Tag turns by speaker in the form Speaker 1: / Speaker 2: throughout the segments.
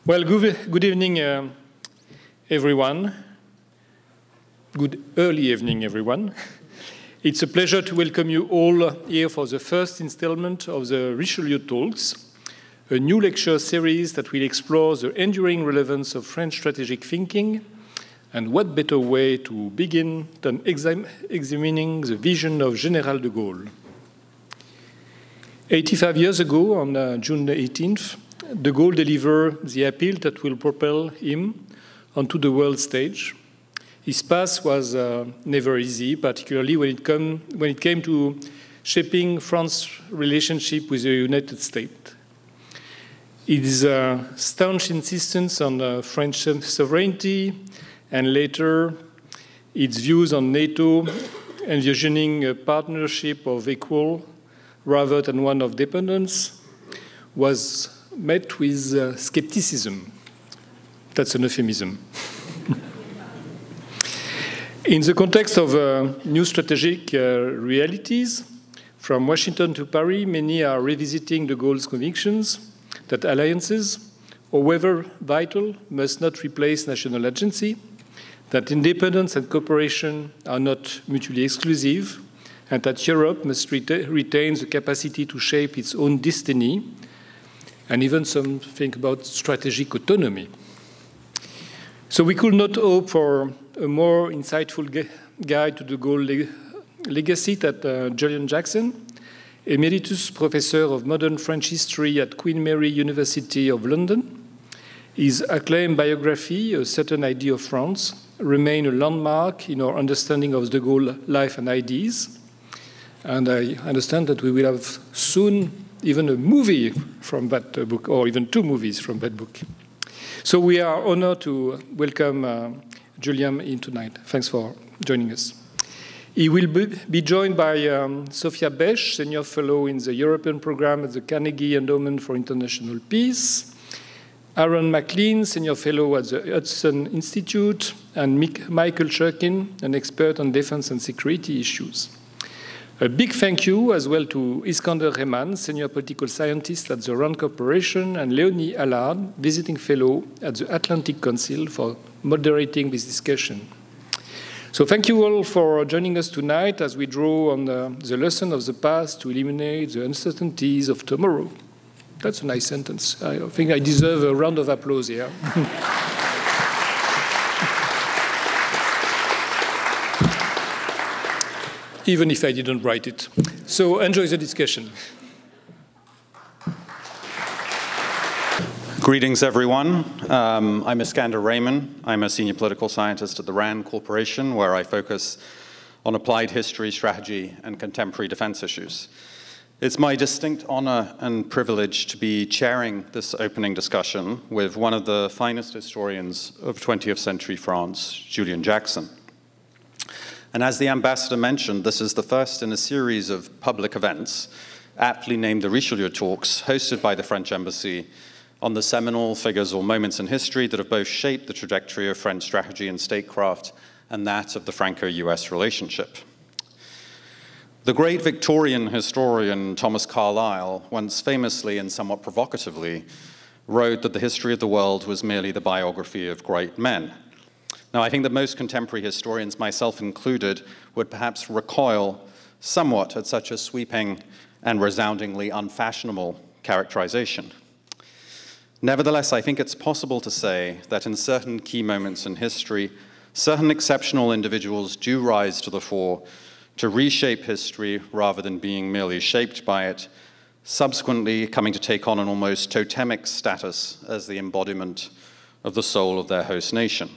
Speaker 1: Well, good evening, everyone. Good early evening, everyone. It's a pleasure to welcome you all here for the first installment of the Richelieu Talks, a new lecture series that will explore the enduring relevance of French strategic thinking, and what better way to begin than examining the vision of General de Gaulle. 85 years ago, on June 18th, de Gaulle delivered the appeal that will propel him onto the world stage. His path was never easy, particularly when it came to shaping France's relationship with the United States. His staunch insistence on French sovereignty, and later its views on NATO, envisioning a partnership of equal rather than one of dependence, was met with skepticism. That's an euphemism. In the context of new strategic realities, from Washington to Paris, many are revisiting de Gaulle's convictions that alliances, however vital, must not replace national agency, that independence and cooperation are not mutually exclusive, and that Europe must retain the capacity to shape its own destiny, and even some think about strategic autonomy. So we could not hope for a more insightful guide to de Gaulle legacy than Julian Jackson, Emeritus Professor of Modern French History at Queen Mary University of London. His acclaimed biography, A Certain Idea of France, remains a landmark in our understanding of de Gaulle's life and ideas. And I understand that we will have soon even a movie from that book, or even two movies from that book. So we are honored to welcome Julian in tonight. Thanks for joining us. He will be joined by Sophia Besch, Senior Fellow in the European Program at the Carnegie Endowment for International Peace, Aaron MacLean, Senior Fellow at the Hudson Institute, and Michael Churkin, an expert on defense and security issues. A big thank you as well to Iskander Rehman, Senior Political Scientist at the Laurent Corporation, and Leonie Allard, Visiting Fellow at the Atlantic Council, for moderating this discussion. So thank you all for joining us tonight as we draw on the lesson of the past to eliminate the uncertainties of tomorrow. That's a nice sentence. I think I deserve a round of applause here. Even if I didn't write it. So enjoy the discussion.
Speaker 2: Greetings, everyone. I'm Iskander Rehman. I'm a senior political scientist at the RAND Corporation, where I focus on applied history, strategy, and contemporary defense issues. It's my distinct honor and privilege to be chairing this opening discussion with one of the finest historians of 20th century France, Julian Jackson. And as the ambassador mentioned, this is the first in a series of public events, aptly named the Richelieu Talks, hosted by the French Embassy, on the seminal figures or moments in history that have both shaped the trajectory of French strategy and statecraft and that of the Franco-US relationship. The great Victorian historian Thomas Carlyle once famously and somewhat provocatively wrote that the history of the world was merely the biography of great men. Now, I think that most contemporary historians, myself included, would perhaps recoil somewhat at such a sweeping and resoundingly unfashionable characterization. Nevertheless, I think it's possible to say that in certain key moments in history, certain exceptional individuals do rise to the fore to reshape history rather than being merely shaped by it, subsequently coming to take on an almost totemic status as the embodiment of the soul of their host nation.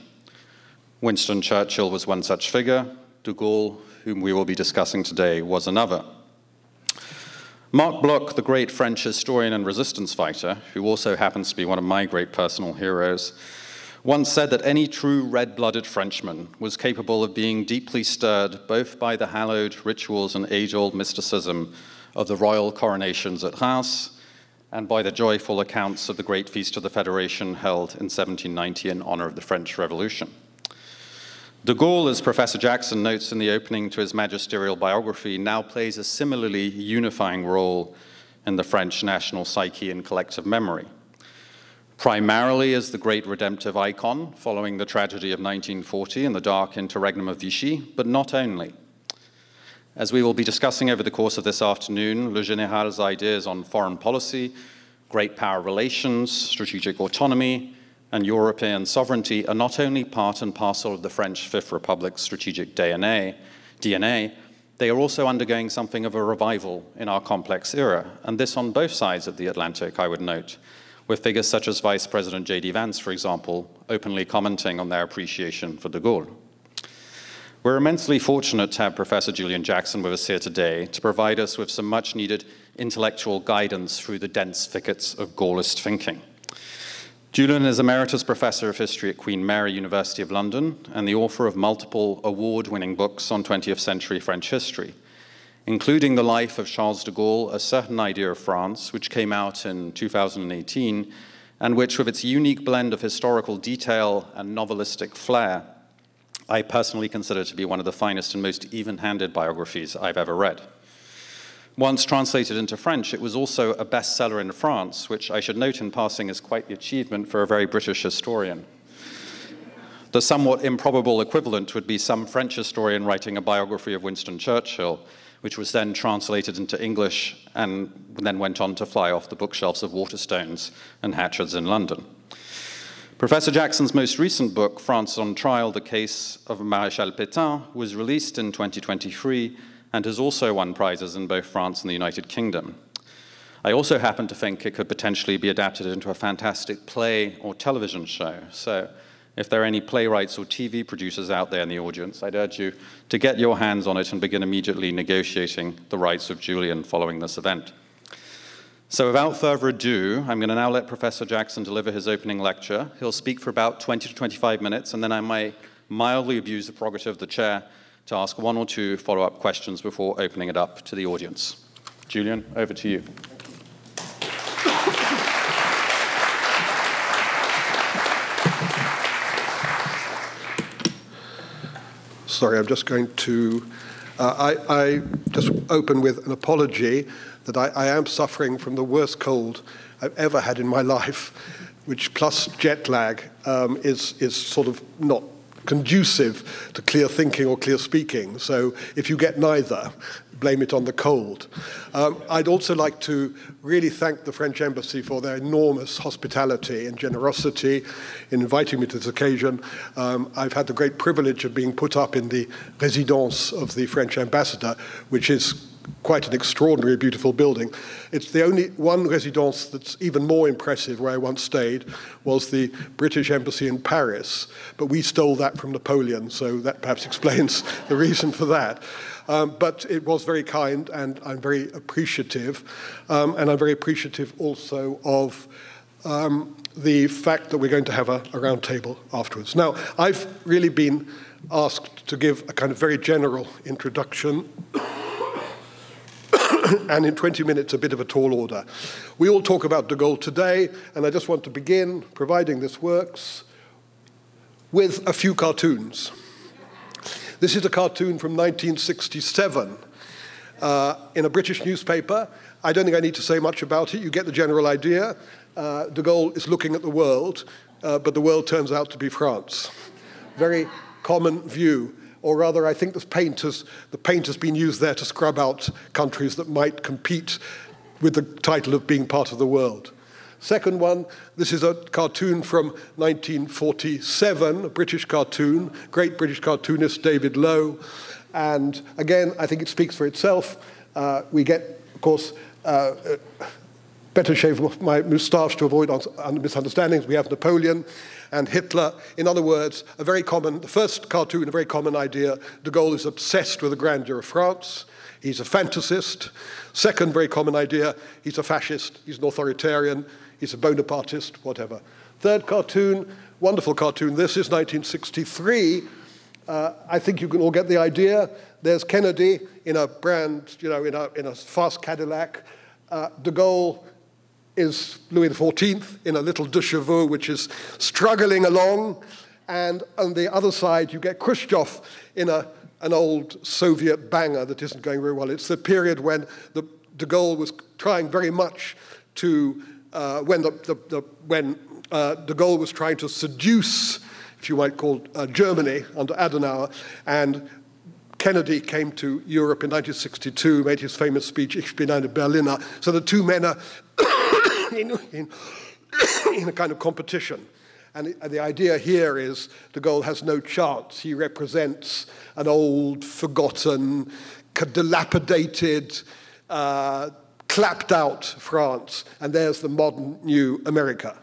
Speaker 2: Winston Churchill was one such figure. De Gaulle, whom we will be discussing today, was another. Marc Bloch, the great French historian and resistance fighter, who also happens to be one of my great personal heroes, once said that any true red-blooded Frenchman was capable of being deeply stirred both by the hallowed rituals and age-old mysticism of the royal coronations at Reims and by the joyful accounts of the Great Feast of the Federation held in 1790 in honor of the French Revolution. De Gaulle, as Professor Jackson notes in the opening to his magisterial biography, now plays a similarly unifying role in the French national psyche and collective memory. primarily as the great redemptive icon following the tragedy of 1940 and the dark interregnum of Vichy, but not only. As we will be discussing over the course of this afternoon, Le Général's ideas on foreign policy, great power relations, strategic autonomy, and European sovereignty are not only part and parcel of the French Fifth Republic's strategic DNA, they are also undergoing something of a revival in our complex era, and this on both sides of the Atlantic, I would note, with figures such as Vice President J.D. Vance, for example, openly commenting on their appreciation for de Gaulle. We're immensely fortunate to have Professor Julian Jackson with us here today to provide us with some much-needed intellectual guidance through the dense thickets of Gaullist thinking. Julian is Emeritus Professor of History at Queen Mary University of London and the author of multiple award-winning books on 20th century French history, including The Life of Charles de Gaulle, A Certain Idea of France, which came out in 2018, and which, with its unique blend of historical detail and novelistic flair, I personally consider to be one of the finest and most even-handed biographies I've ever read. Once translated into French, it was also a bestseller in France, which I should note in passing is quite the achievement for a very British historian. The somewhat improbable equivalent would be some French historian writing a biography of Winston Churchill, which was then translated into English and then went on to fly off the bookshelves of Waterstones and Hatchards in London. Professor Jackson's most recent book, France on Trial, The Case of Maréchal Pétain, was released in 2023 and has also won prizes in both France and the United Kingdom. I also happen to think it could potentially be adapted into a fantastic play or television show. So if there are any playwrights or TV producers out there in the audience, I'd urge you to get your hands on it and begin immediately negotiating the rights of Julian following this event. So without further ado, I'm going to now let Professor Jackson deliver his opening lecture. He'll speak for about 20 to 25 minutes, and then I might mildly abuse the prerogative of the chair to ask one or two follow-up questions before opening it up to the audience. Julian, over to you.
Speaker 3: Sorry, I'm just going to, I just open with an apology that I am suffering from the worst cold I've ever had in my life, which plus jet lag is sort of not conducive to clear thinking or clear speaking. So if you get neither, blame it on the cold. I'd also like to really thank the French Embassy for their enormous hospitality and generosity in inviting me to this occasion. I've had the great privilege of being put up in the résidence of the French ambassador, which is quite an extraordinary, beautiful building. It's the only one residence that's even more impressive where I once stayed was the British Embassy in Paris, but we stole that from Napoleon, so that perhaps explains the reason for that. But it was very kind, and I'm very appreciative. And I'm very appreciative also of the fact that we're going to have a round table afterwards. Now, I've really been asked to give a kind of very general introduction, and in 20 minutes, a bit of a tall order. We all talk about de Gaulle today, and I just want to begin, providing this works, with a few cartoons. This is a cartoon from 1967 in a British newspaper. I don't think I need to say much about it. You get the general idea. De Gaulle is looking at the world, but the world turns out to be France. Very common view. Or rather, I think the paint has been used there to scrub out countries that might compete with the title of being part of the world. Second one, this is a cartoon from 1947, a British cartoon, great British cartoonist David Lowe. And again, I think it speaks for itself. We get, of course, better shave my moustache to avoid misunderstandings. We have Napoleon and Hitler. In other words, the first cartoon, a very common idea. De Gaulle is obsessed with the grandeur of France. He's a fantasist. Second very common idea, he's a fascist, he's an authoritarian, he's a Bonapartist, whatever. Third cartoon, wonderful cartoon. This is 1963. I think you can all get the idea. There's Kennedy in a in a fast Cadillac. De Gaulle is Louis XIV in a little de chevaux, which is struggling along. And on the other side, you get Khrushchev in an old Soviet banger that isn't going very well. It's the period when de Gaulle was trying very much to, when de Gaulle was trying to seduce, if you might call Germany under Adenauer, and Kennedy came to Europe in 1962, made his famous speech, Ich bin eine Berliner. So the two men are in a kind of competition. And the idea here is de Gaulle has no chance. He represents an old, forgotten, dilapidated, clapped out France. And there's the modern, new America.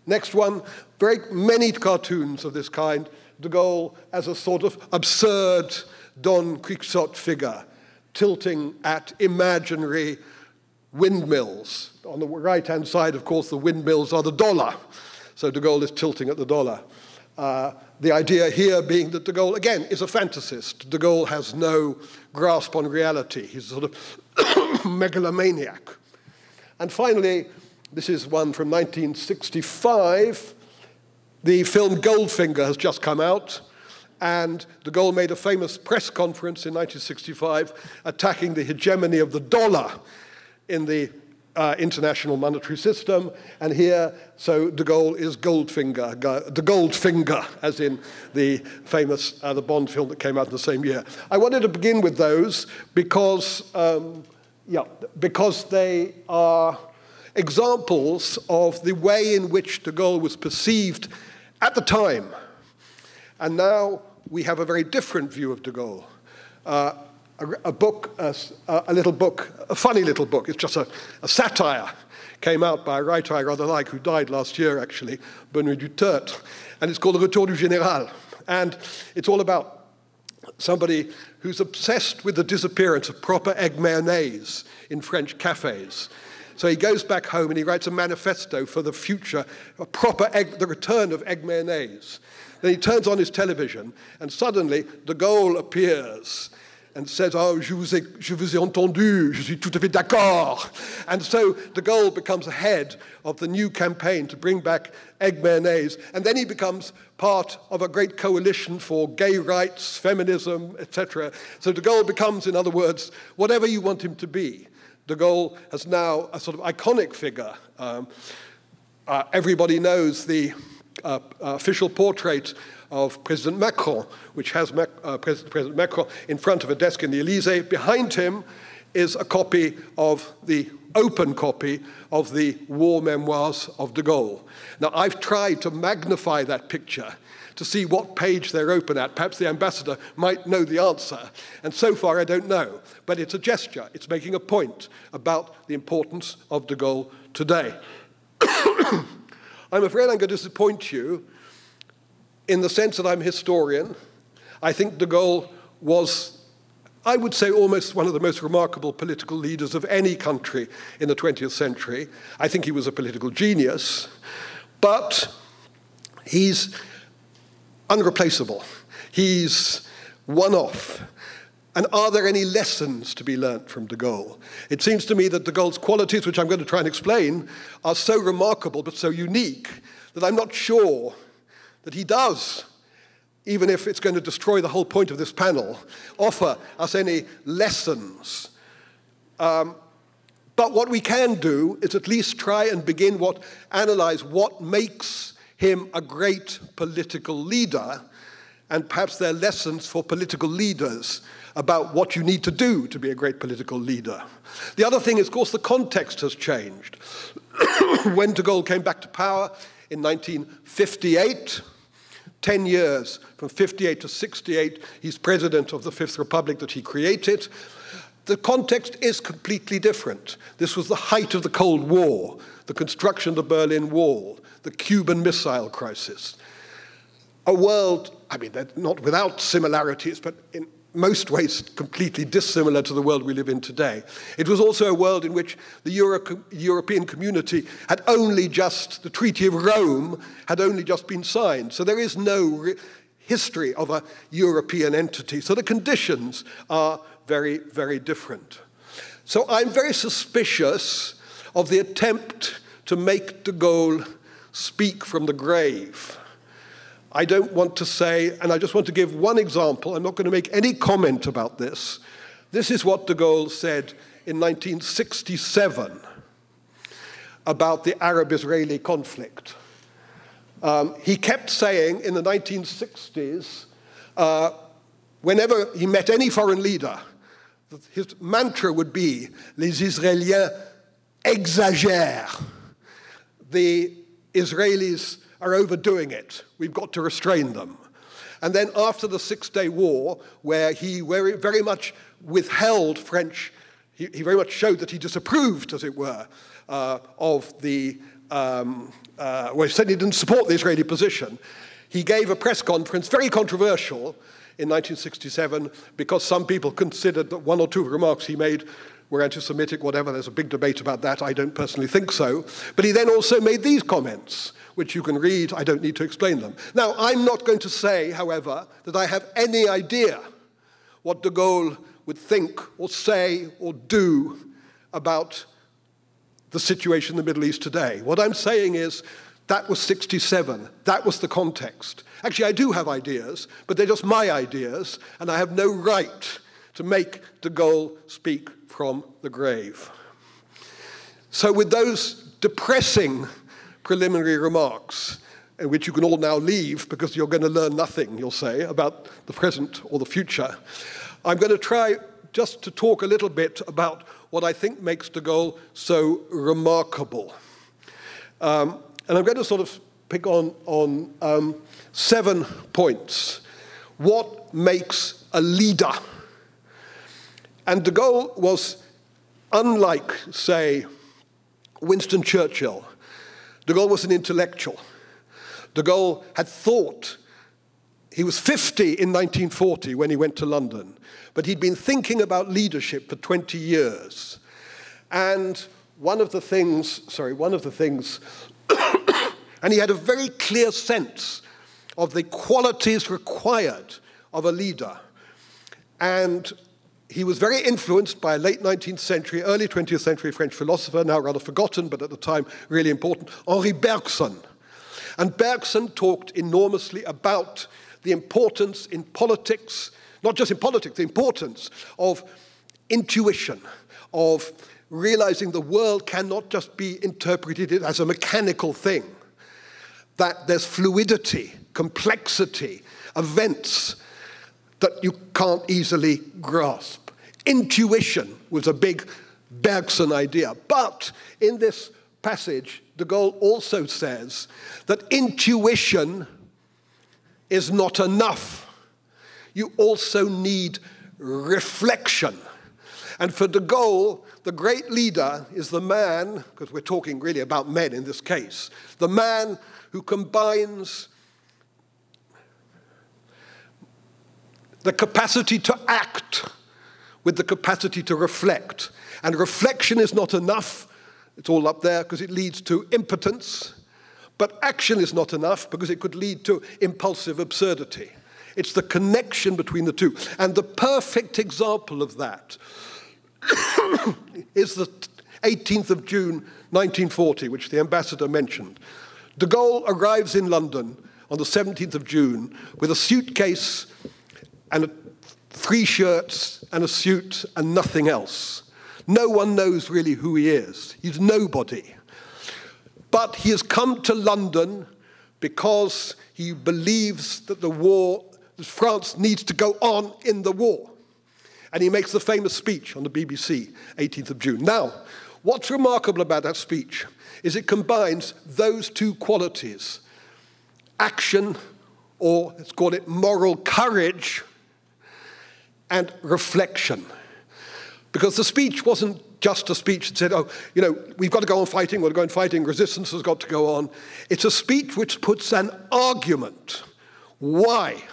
Speaker 3: Next one, very many cartoons of this kind. De Gaulle as a sort of absurd Don Quixote figure, tilting at imaginary windmills. On the right-hand side, of course, the windmills are the dollar. So de Gaulle is tilting at the dollar. The idea here being that de Gaulle, again, is a fantasist. De Gaulle has no grasp on reality. He's a sort of megalomaniac. And finally, this is one from 1965. The film Goldfinger has just come out. And de Gaulle made a famous press conference in 1965 attacking the hegemony of the dollar in the international monetary system. And here, so de Gaulle is Goldfinger, the Goldfinger, as in the famous the Bond film that came out in the same year. I wanted to begin with those because, because they are examples of the way in which de Gaulle was perceived at the time. And now we have a very different view of de Gaulle. A book, a little book, a funny little book. It's just a satire. Came out by a writer I rather like, who died last year, actually, Benoît Duterte. And it's called Le Retour du Général. And it's all about somebody who's obsessed with the disappearance of proper egg mayonnaise in French cafes. So he goes back home and he writes a manifesto for the future, the return of egg mayonnaise. Then he turns on his television, and suddenly de Gaulle appears and says, oh, je vous ai entendu, je suis tout à fait d'accord. And so de Gaulle becomes head of the new campaign to bring back egg mayonnaise, and then he becomes part of a great coalition for gay rights, feminism, etc. So de Gaulle becomes, in other words, whatever you want him to be. De Gaulle has now a sort of iconic figure. Everybody knows the official portrait of President Macron, which has President Macron in front of a desk in the Élysée. Behind him is a copy of the open copy of the war memoirs of de Gaulle. Now, I've tried to magnify that picture to see what page they're open at. Perhaps the ambassador might know the answer. And so far, I don't know. But it's a gesture. It's making a point about the importance of de Gaulle today. I'm afraid I'm going to disappoint you in the sense that I'm a historian. I think de Gaulle was, I would say, almost one of the most remarkable political leaders of any country in the 20th century. I think he was a political genius, but he's unreplaceable. He's one-off. And are there any lessons to be learnt from de Gaulle? It seems to me that de Gaulle's qualities, which I'm going to try and explain, are so remarkable but so unique that I'm not sure that he does, even if it's going to destroy the whole point of this panel, offer us any lessons. But what we can do is at least try and analyze what makes him a great political leader, and perhaps there are lessons for political leaders about what you need to do to be a great political leader. The other thing is, of course, the context has changed. When de Gaulle came back to power in 1958, 10 years, from 58 to 68, he's president of the Fifth Republic that he created. The context is completely different. This was the height of the Cold War, the construction of the Berlin Wall, the Cuban Missile Crisis. A world, I mean, not without similarities, but in most ways completely dissimilar to the world we live in today. It was also a world in which the European community had only just, the Treaty of Rome had only just been signed. So there is no history of a European entity. So the conditions are very, very different. So I'm very suspicious of the attempt to make de Gaulle speak from the grave. I don't want to say, and I just want to give one example. I'm not going to make any comment about this. This is what de Gaulle said in 1967 about the Arab-Israeli conflict. He kept saying in the 1960s, whenever he met any foreign leader, his mantra would be, les Israéliens exagèrent. The Israelis are overdoing it. We've got to restrain them. And then after the Six-Day War, where he very much withheld French, he very much showed that he disapproved, as it were, of the, well, he said he didn't support the Israeli position. He gave a press conference, very controversial, in 1967, because some people considered that one or two remarks he made were anti-Semitic, whatever. There's a big debate about that. I don't personally think so. But he then also made these comments, which you can read. I don't need to explain them. Now, I'm not going to say, however, that I have any idea what de Gaulle would think or say or do about the situation in the Middle East today. What I'm saying is that was 67. That was the context. Actually, I do have ideas, but they're just my ideas, and I have no right to make de Gaulle speak from the grave. So with those depressing preliminary remarks, in which you can all now leave because you're going to learn nothing, you'll say, about the present or the future, I'm going to try just to talk a little bit about what I think makes de Gaulle so remarkable. And I'm going to sort of pick on 7 points. What makes a leader? And de Gaulle was unlike, say, Winston Churchill. De Gaulle was an intellectual. De Gaulle had thought. He was 50 in 1940 when he went to London, but he'd been thinking about leadership for 20 years. And one of the things, and he had a very clear sense of the qualities required of a leader. And he was very influenced by a late 19th century, early 20th century French philosopher, now rather forgotten, but at the time really important, Henri Bergson. And Bergson talked enormously about the importance in politics, not just in politics, the importance of intuition, of realizing the world cannot just be interpreted as a mechanical thing, that there's fluidity, complexity, events that you can't easily grasp. Intuition was a big Bergson idea. But in this passage, de Gaulle also says that intuition is not enough. You also need reflection. And for de Gaulle, the great leader is the man, because we're talking really about men in this case, the man who combines the capacity to act with the capacity to reflect. And reflection is not enough. It's all up there because it leads to impotence. But action is not enough because it could lead to impulsive absurdity. It's the connection between the two. And the perfect example of that is the 18th of June, 1940, which the ambassador mentioned. De Gaulle arrives in London on the 17th of June with a suitcase and 3 shirts and a suit and nothing else. No one knows really who he is. He's nobody. But he has come to London because he believes that the war, that France needs to go on in the war. And he makes the famous speech on the BBC, 18th of June. Now, what's remarkable about that speech is it combines those 2 qualities, action, or let's call it moral courage, and reflection. Because the speech wasn't just a speech that said, oh, you know, we've got to go on fighting, we've got to go on fighting, resistance has got to go on. It's a speech which puts an argument why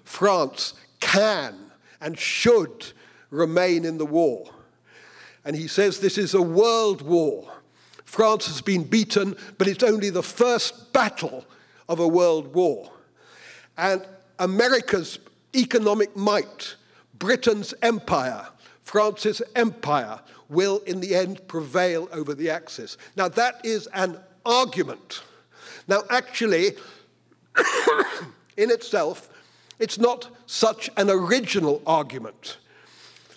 Speaker 3: France can and should remain in the war. And he says this is a world war. France has been beaten, but it's only the first battle of a world war. And America's economic might, Britain's empire, France's empire will in the end prevail over the Axis. Now that is an argument. Now actually, in itself, it's not such an original argument.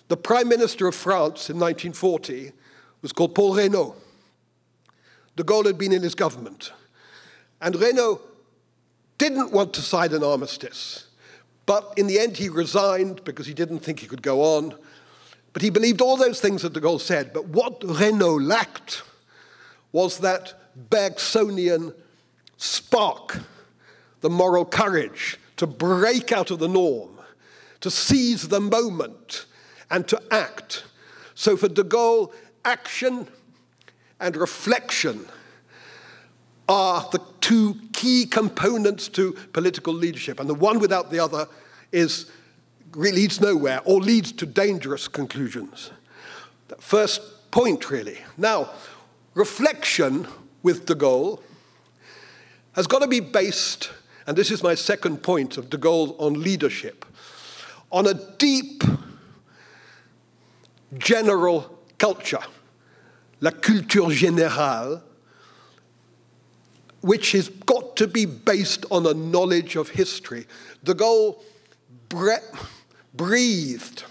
Speaker 3: The Prime Minister of France in 1940 was called Paul Reynaud. De Gaulle had been in his government. And Reynaud didn't want to sign an armistice. But in the end, he resigned because he didn't think he could go on. But he believed all those things that de Gaulle said. But what Renault lacked was that Bergsonian spark, the moral courage to break out of the norm, to seize the moment, and to act. So for de Gaulle, action and reflection are the two key components to political leadership. And the one without the other leads nowhere or leads to dangerous conclusions. The first point, really. Now, reflection with de Gaulle has got to be based, and this is my second point of de Gaulle on leadership, on a deep general culture, la culture générale, which has got to be based on a knowledge of history. De Gaulle breathed,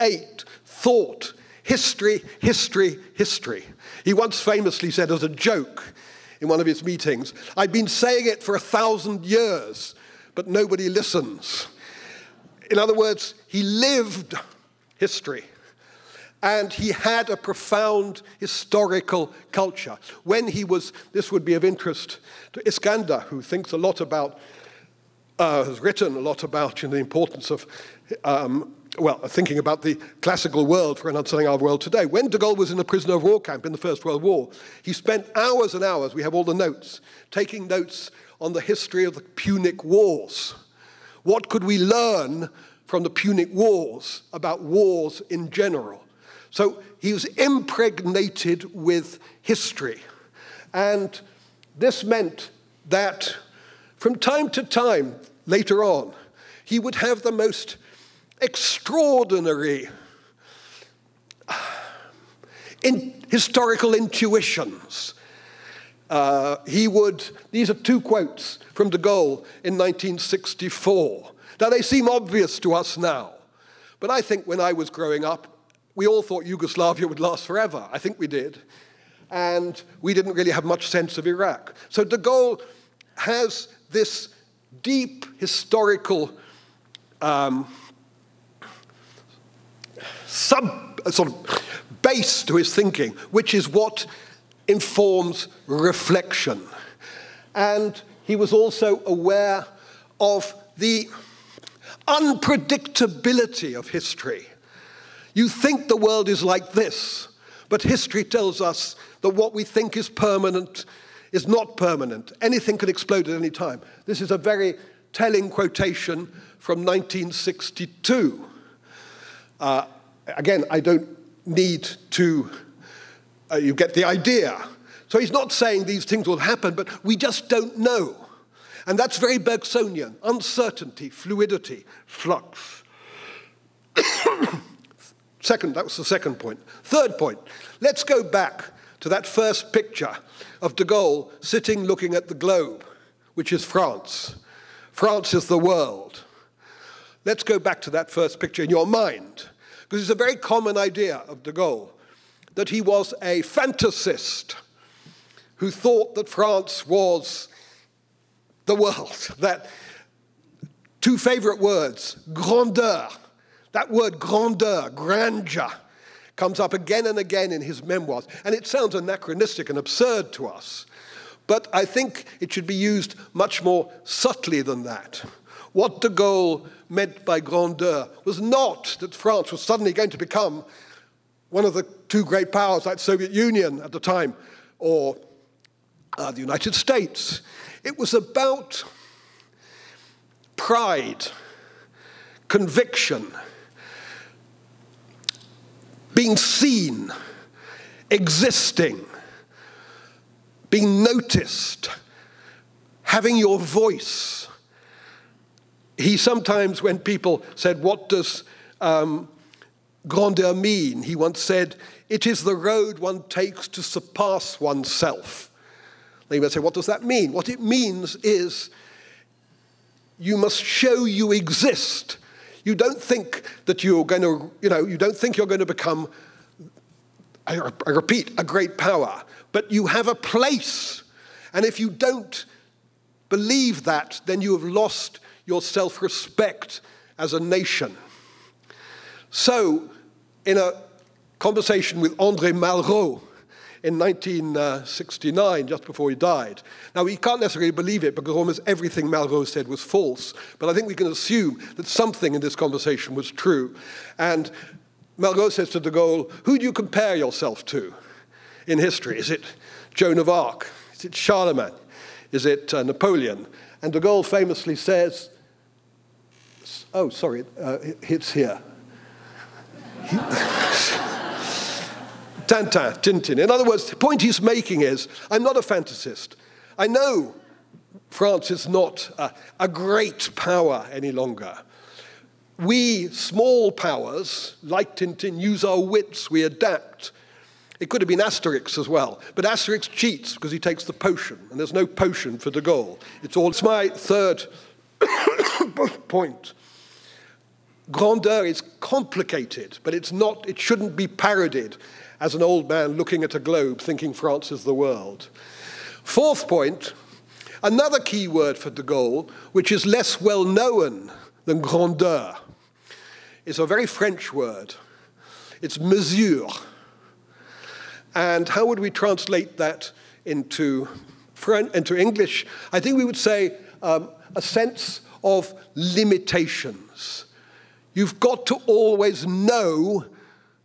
Speaker 3: ate, thought, history, history, history. He once famously said as a joke in one of his meetings, "I've been saying it for 1,000 years, but nobody listens." In other words, he lived history. And he had a profound historical culture. When he was, this would be of interest to Iskander, who thinks a lot about, has written a lot about the importance of, thinking about the classical world for an understanding of our world today. When de Gaulle was in a prisoner of war camp in the First World War, he spent hours and hours, we have all the notes, taking notes on the history of the Punic Wars. What could we learn from the Punic Wars about wars in general? So he was impregnated with history. And this meant that from time to time, later on, he would have the most extraordinary historical intuitions. These are two quotes from de Gaulle in 1964. Now, they seem obvious to us now, but I think when I was growing up, we all thought Yugoslavia would last forever. I think we did. And we didn't really have much sense of Iraq. So de Gaulle has this deep historical sort of base to his thinking, which is what informs reflection. And he was also aware of the unpredictability of history. You think the world is like this, but history tells us that what we think is permanent is not permanent. Anything can explode at any time. This is a very telling quotation from 1962. Again, I don't need to, you get the idea. So he's not saying these things will happen, but we just don't know. And that's very Bergsonian, uncertainty, fluidity, flux. That was the second point. Third point, let's go back to that first picture of de Gaulle sitting looking at the globe, which is France. France is the world. Let's go back to that first picture in your mind, because it's a very common idea of de Gaulle, that he was a fantasist who thought that France was the world. That two favorite words, grandeur. That word grandeur, grandeur, comes up again and again in his memoirs. And it sounds anachronistic and absurd to us. But I think it should be used much more subtly than that. What de Gaulle meant by grandeur was not that France was suddenly going to become one of the two great powers like the Soviet Union at the time, or the United States. It was about pride, conviction, being seen, existing, being noticed, having your voice. He sometimes, when people said, what does grandeur mean? He once said, it is the road one takes to surpass oneself. They would say, what does that mean? What it means is you must show you exist. You don't think that you're going to, you don't think you're going to become, I repeat, a great power, but you have a place. And if you don't believe that, then you have lost your self-respect as a nation. So, in a conversation with André Malraux in 1969, just before he died. Now, we can't necessarily believe it because almost everything Malraux said was false, but I think we can assume that something in this conversation was true. And Malraux says to de Gaulle, who do you compare yourself to in history? Is it Joan of Arc? Is it Charlemagne? Is it Napoleon? And de Gaulle famously says, oh, sorry, it's here. Tintin. In other words, the point he's making is, I'm not a fantasist. I know France is not a great power any longer. We, small powers, like Tintin, use our wits, we adapt. It could have been Asterix as well, but Asterix cheats because he takes the potion, and there's no potion for de Gaulle. It's my third point. Grandeur is complicated, but it's not, it shouldn't be parodied as an old man looking at a globe thinking France is the world. Fourth point, another key word for de Gaulle, which is less well known than grandeur, is a very French word. It's mesure. And how would we translate that into English? I think we would say a sense of limitations. You've got to always know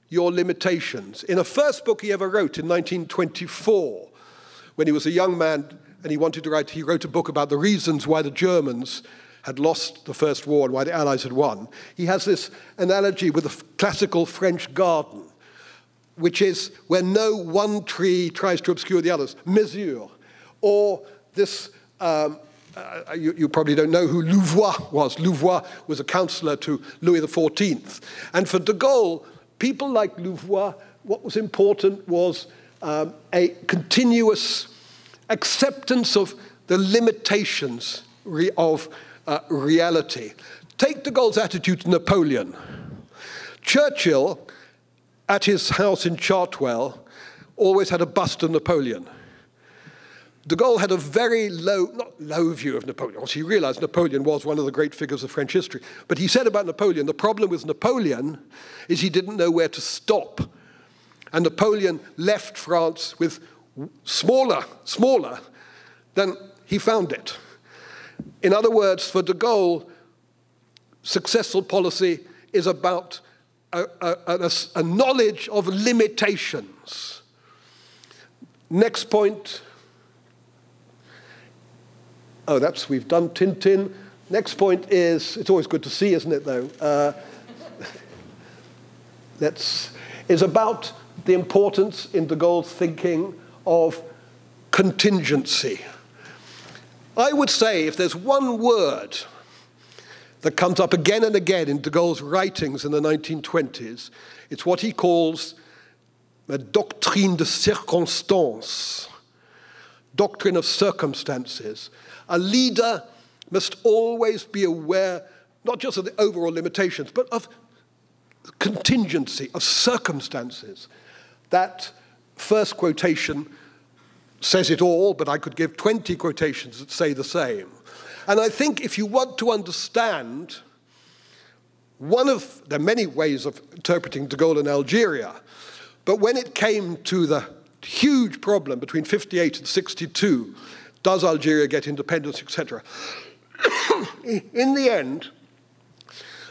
Speaker 3: your limitations. In a first book he ever wrote in 1924, when he was a young man and he wanted to write, he wrote a book about the reasons why the Germans had lost the First War and why the Allies had won. He has this analogy with a classical French garden, which is where no one tree tries to obscure the others, mesure. Or this, you probably don't know who Louvois was. Louvois was a counselor to Louis XIV. And for de Gaulle, people like Louvois, what was important was a continuous acceptance of the limitations of reality. Take de Gaulle's attitude to Napoleon. Churchill, at his house in Chartwell, always had a bust of Napoleon. De Gaulle had a very low, not low view of Napoleon. Also, he realized Napoleon was one of the great figures of French history. But he said about Napoleon, the problem with Napoleon is he didn't know where to stop. And Napoleon left France with smaller than he found it. In other words, for de Gaulle, successful policy is about a knowledge of limitations. Next point. Oh, we've done Tintin. Next point is, it's always good to see, isn't it, though? Is about the importance in de Gaulle's thinking of contingency. I would say if there's one word that comes up again and again in de Gaulle's writings in the 1920s, it's what he calls a doctrine de circonstance, doctrine of circumstances. A leader must always be aware, not just of the overall limitations, but of contingency, of circumstances. That first quotation says it all, but I could give 20 quotations that say the same. And I think if you want to understand there are many ways of interpreting de Gaulle in Algeria, but when it came to the huge problem between 58 and 62, does Algeria get independence, etc. In the end,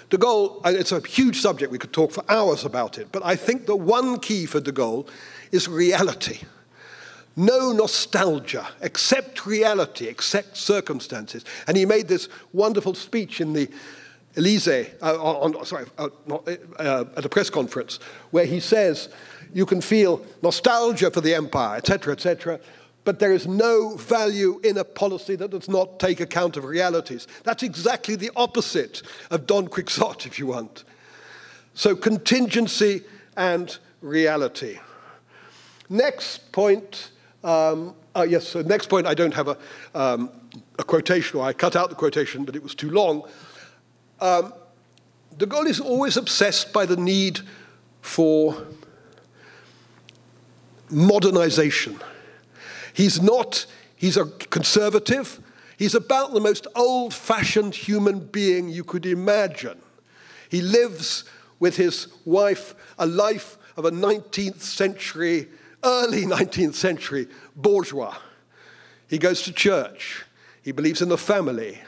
Speaker 3: de Gaulle, it's a huge subject, we could talk for hours about it, but I think the one key for de Gaulle is reality. No nostalgia, accept reality, accept circumstances. And he made this wonderful speech in the Élysée, at a press conference, where he says, you can feel nostalgia for the empire, etc., but there is no value in a policy that does not take account of realities. That's exactly the opposite of Don Quixote, if you want. So contingency and reality. Next point, next point, I don't have a quotation, or I cut out the quotation, but it was too long. De Gaulle is always obsessed by the need for modernization. He's a conservative. He's about the most old-fashioned human being you could imagine. He lives with his wife a life of a 19th century, early 19th century bourgeois. He goes to church. He believes in the family.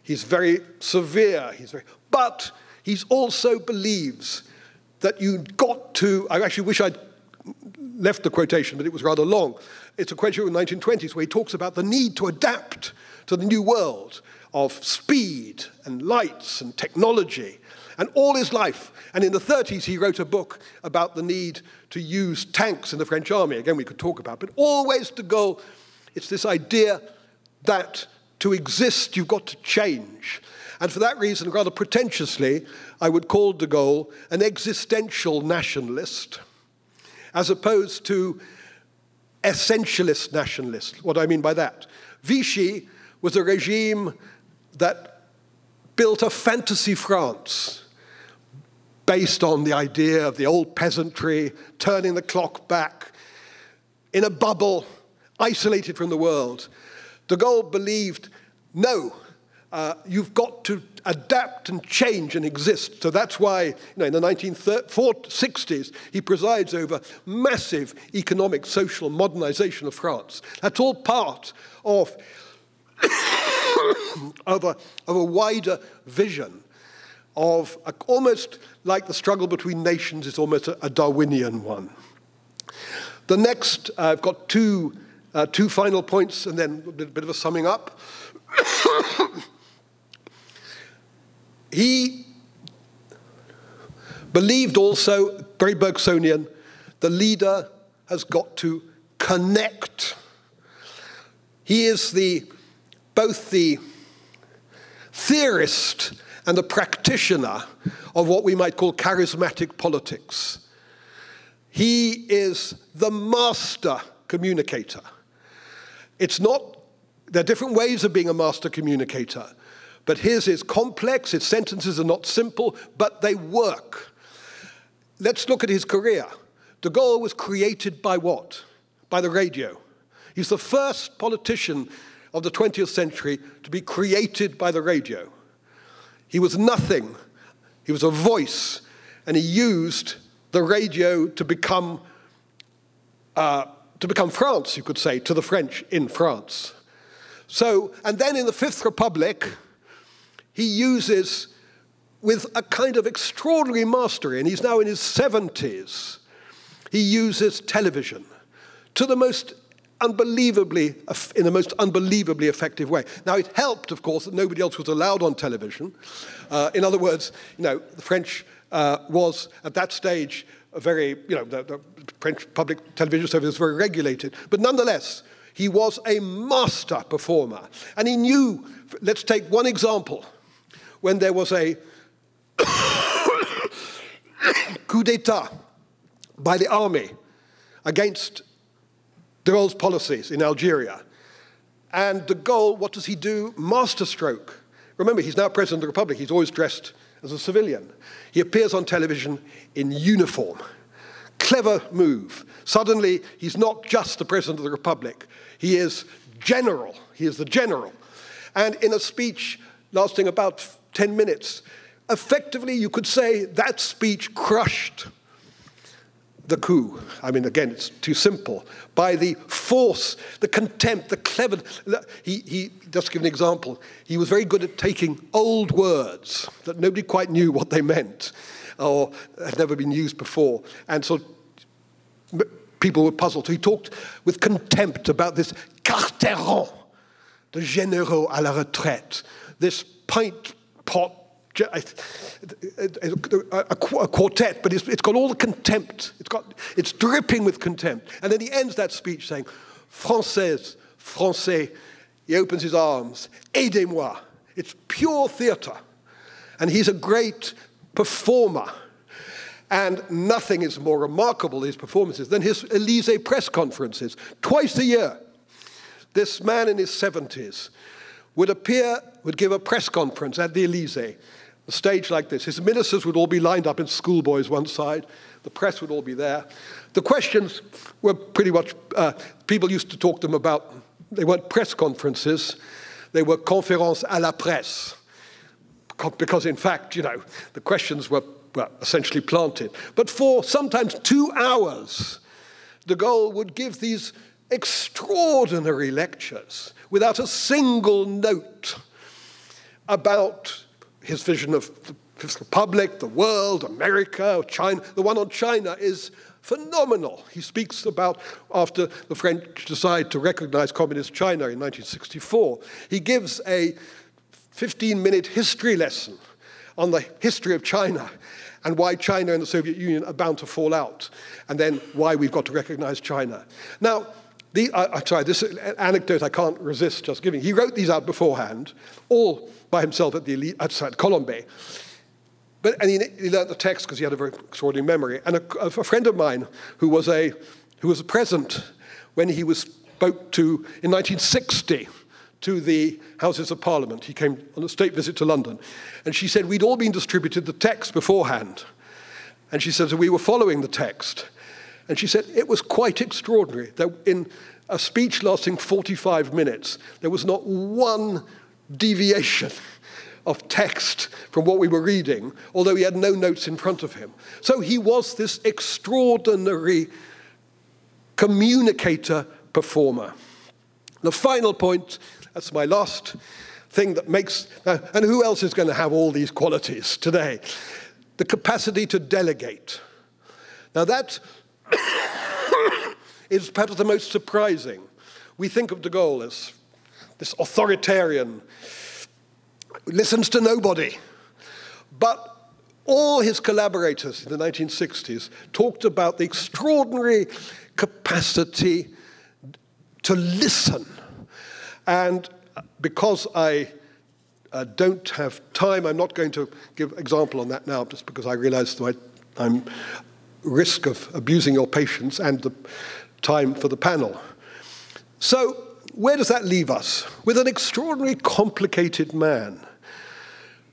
Speaker 3: He's very severe. But he also believes that you've got to, I actually wish I'd left the quotation, but it was rather long. It's a quotation from the 1920s where he talks about the need to adapt to the new world of speed and lights and technology. And all his life, and in the 30s he wrote a book about the need to use tanks in the French army. Again, we could talk about, but always de Gaulle, it's this idea that to exist, you've got to change. And for that reason, rather pretentiously, I would call de Gaulle an existential nationalist, as opposed to essentialist nationalist. What do I mean by that? Vichy was a regime that built a fantasy France based on the idea of the old peasantry, turning the clock back, in a bubble, isolated from the world. De Gaulle believed, no, you've got to adapt and change and exist. So that's why, in the 1960s, he presides over massive economic, social modernization of France. That's all part of, of a wider vision of almost like the struggle between nations is almost a Darwinian one. The next, I've got two final points and then a bit of a summing up. He believed also, very Bergsonian, the leader has got to connect. He is both the theorist and the practitioner of what we might call charismatic politics. He is the master communicator. There are different ways of being a master communicator, but his is complex, his sentences are not simple, but they work. Let's look at his career. De Gaulle was created by what? By the radio. He's the first politician of the 20th century to be created by the radio. He was nothing. He was a voice, and he used the radio to become France, you could say, to the French in France. So, and then in the Fifth Republic, he uses, with a kind of extraordinary mastery, and he's now in his 70s, he uses television to the most unbelievably, in the most unbelievably effective way. Now, it helped, of course, that nobody else was allowed on television. In other words, the French was, at that stage, a very, the French public television service was very regulated. But nonetheless, he was a master performer. And he knew, let's take one example, when there was a coup d'etat by the army against de Gaulle's policies in Algeria. And de Gaulle, what does he do? Masterstroke. Remember, he's now president of the Republic. He's always dressed as a civilian. He appears on television in uniform. Clever move. Suddenly, he's not just the president of the Republic. He is general. He is the general. And in a speech lasting about 10 minutes, effectively, you could say that speech crushed the coup. I mean, again, it's too simple. By the force, the contempt, the clever... He just to give an example, he was very good at taking old words that nobody quite knew what they meant or had never been used before. And so people were puzzled. So he talked with contempt about this carteron de généraux à la retraite, this pint pot, a quartet, but it's got all the contempt. It's dripping with contempt. And then he ends that speech saying, Française, Français. He opens his arms, aidez-moi. It's pure theater. And he's a great performer. And nothing is more remarkable, his performances, than his Élysée press conferences. Twice a year, this man in his 70s would give a press conference at the Élysée, a stage like this. His ministers would all be lined up in schoolboys one side. The press would all be there. The questions were pretty much, people used to talk to them about, they weren't press conferences, they were conférences à la presse, because in fact, you know, the questions were essentially planted. But for sometimes 2 hours, de Gaulle would give these extraordinary lectures without a single note about his vision of the Fifth Republic, the world, America, China. The one on China is phenomenal. He speaks about after the French decide to recognize communist China in 1964. He gives a 15-minute history lesson on the history of China and why China and the Soviet Union are bound to fall out, and then why we've got to recognize China. Now, this anecdote I can't resist just giving. He wrote these out beforehand, all by himself at Colombey. And he learned the text because he had a very extraordinary memory. And a friend of mine who was present when he was spoke to in 1960 to the Houses of Parliament. He came on a state visit to London. And she said, we'd all been distributed the text beforehand. And she said, so we were following the text. And she said, it was quite extraordinary that in a speech lasting 45 minutes, there was not one deviation of text from what we were reading, although he had no notes in front of him. So he was this extraordinary communicator, performer. The final point, that's my last thing that makes, and who else is going to have all these qualities today? The capacity to delegate. Now that is perhaps the most surprising. We think of de Gaulle as this authoritarian, listens to nobody. But all his collaborators in the 1960s talked about the extraordinary capacity to listen. And because I don't have time, I'm not going to give an example on that now, just because I realize that I'm risk of abusing your patience and the time for the panel. So where does that leave us? With an extraordinarily complicated man,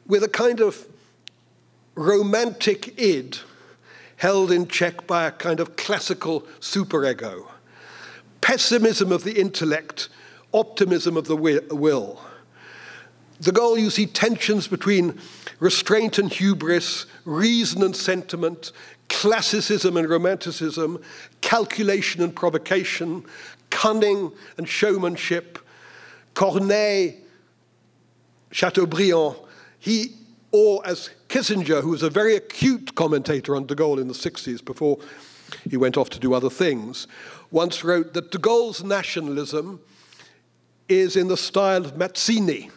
Speaker 3: with a kind of romantic id held in check by a kind of classical superego, pessimism of the intellect, optimism of the will. De Gaulle, you see tensions between restraint and hubris, reason and sentiment, classicism and romanticism, calculation and provocation, cunning and showmanship, Corneille, Chateaubriand, or as Kissinger, who was a very acute commentator on de Gaulle in the 60s before he went off to do other things, once wrote that de Gaulle's nationalism is in the style of Mazzini,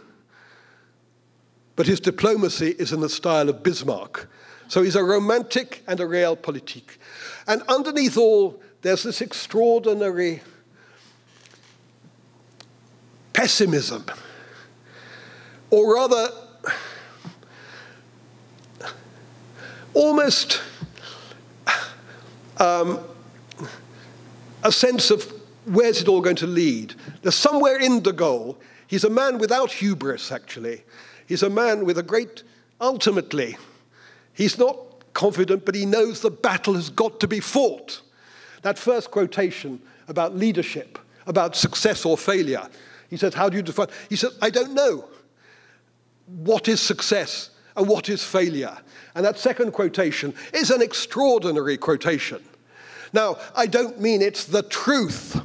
Speaker 3: but his diplomacy is in the style of Bismarck. So he's a romantic and a realpolitik. And underneath all, there's this extraordinary pessimism, or rather, almost a sense of where's it all going to lead. There's somewhere in de Gaulle, he's a man without hubris, actually. He's a man with a great, ultimately, he's not confident, but he knows the battle has got to be fought. That first quotation about leadership, about success or failure, he says, how do you define? He says, I don't know what is success and what is failure. And that second quotation is an extraordinary quotation. Now, I don't mean it's the truth.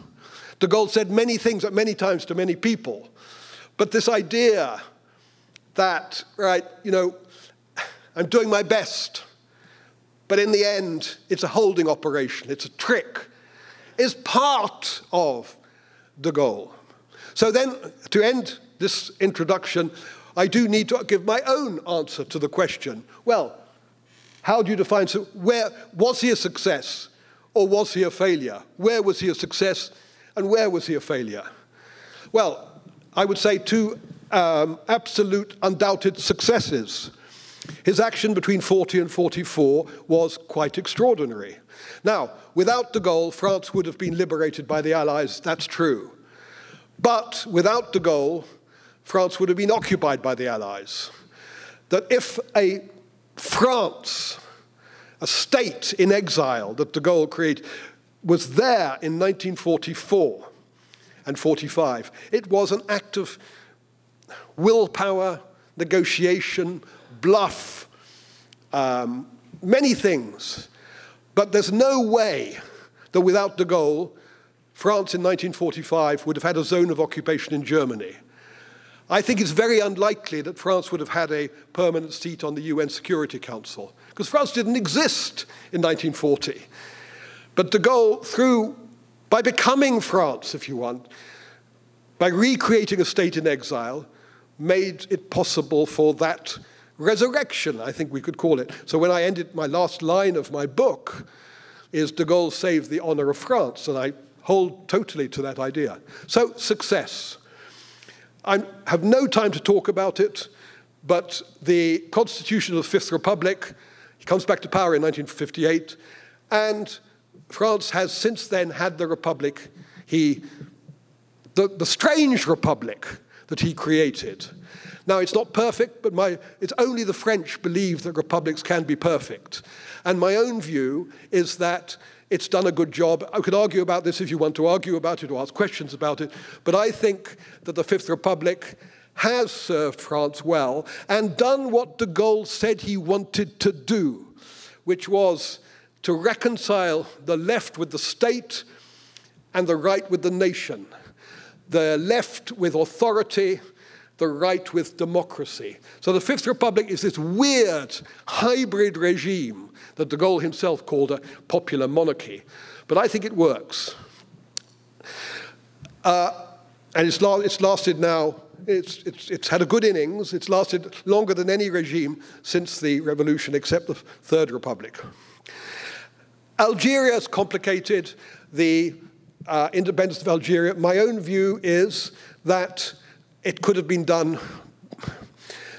Speaker 3: De Gaulle said many things at many times to many people. But this idea that, right, you know, I'm doing my best, but in the end, it's a holding operation, it's a trick, is part of de Gaulle. So then, to end this introduction, I do need to give my own answer to the question, well, how do you define, so where, was he a success or was he a failure? Where was he a success and where was he a failure? Well, I would say two absolute undoubted successes. His action between 40 and 44 was quite extraordinary. Now, without de Gaulle, France would have been liberated by the Allies, that's true. But without de Gaulle, France would have been occupied by the Allies. That if a France, a state in exile that de Gaulle created, was there in 1944 and 45, it was an act of willpower, negotiation, bluff, many things. But there's no way that without de Gaulle, France in 1945 would have had a zone of occupation in Germany. I think it's very unlikely that France would have had a permanent seat on the UN Security Council, because France didn't exist in 1940. But de Gaulle, by becoming France, if you want, by recreating a state in exile, made it possible for that resurrection, I think we could call it. So when I ended, my last line of my book is de Gaulle saved the honor of France, and I hold totally to that idea. So, success. I have no time to talk about it, but the Constitution of the Fifth Republic, he comes back to power in 1958, and France has since then had the Republic, the strange Republic that he created. Now, it's not perfect, but it's only the French believe that republics can be perfect. And my own view is that it's done a good job. I could argue about this if you want to argue about it or ask questions about it, but I think that the Fifth Republic has served France well and done what de Gaulle said he wanted to do, which was to reconcile the left with the state and the right with the nation, the left with authority, the right with democracy. So the Fifth Republic is this weird hybrid regime that de Gaulle himself called a popular monarchy. But I think it works. And it's lasted now, it's had a good innings. It's lasted longer than any regime since the revolution, except the Third Republic. Algeria is complicated. The independence of Algeria, my own view is that it could have been done,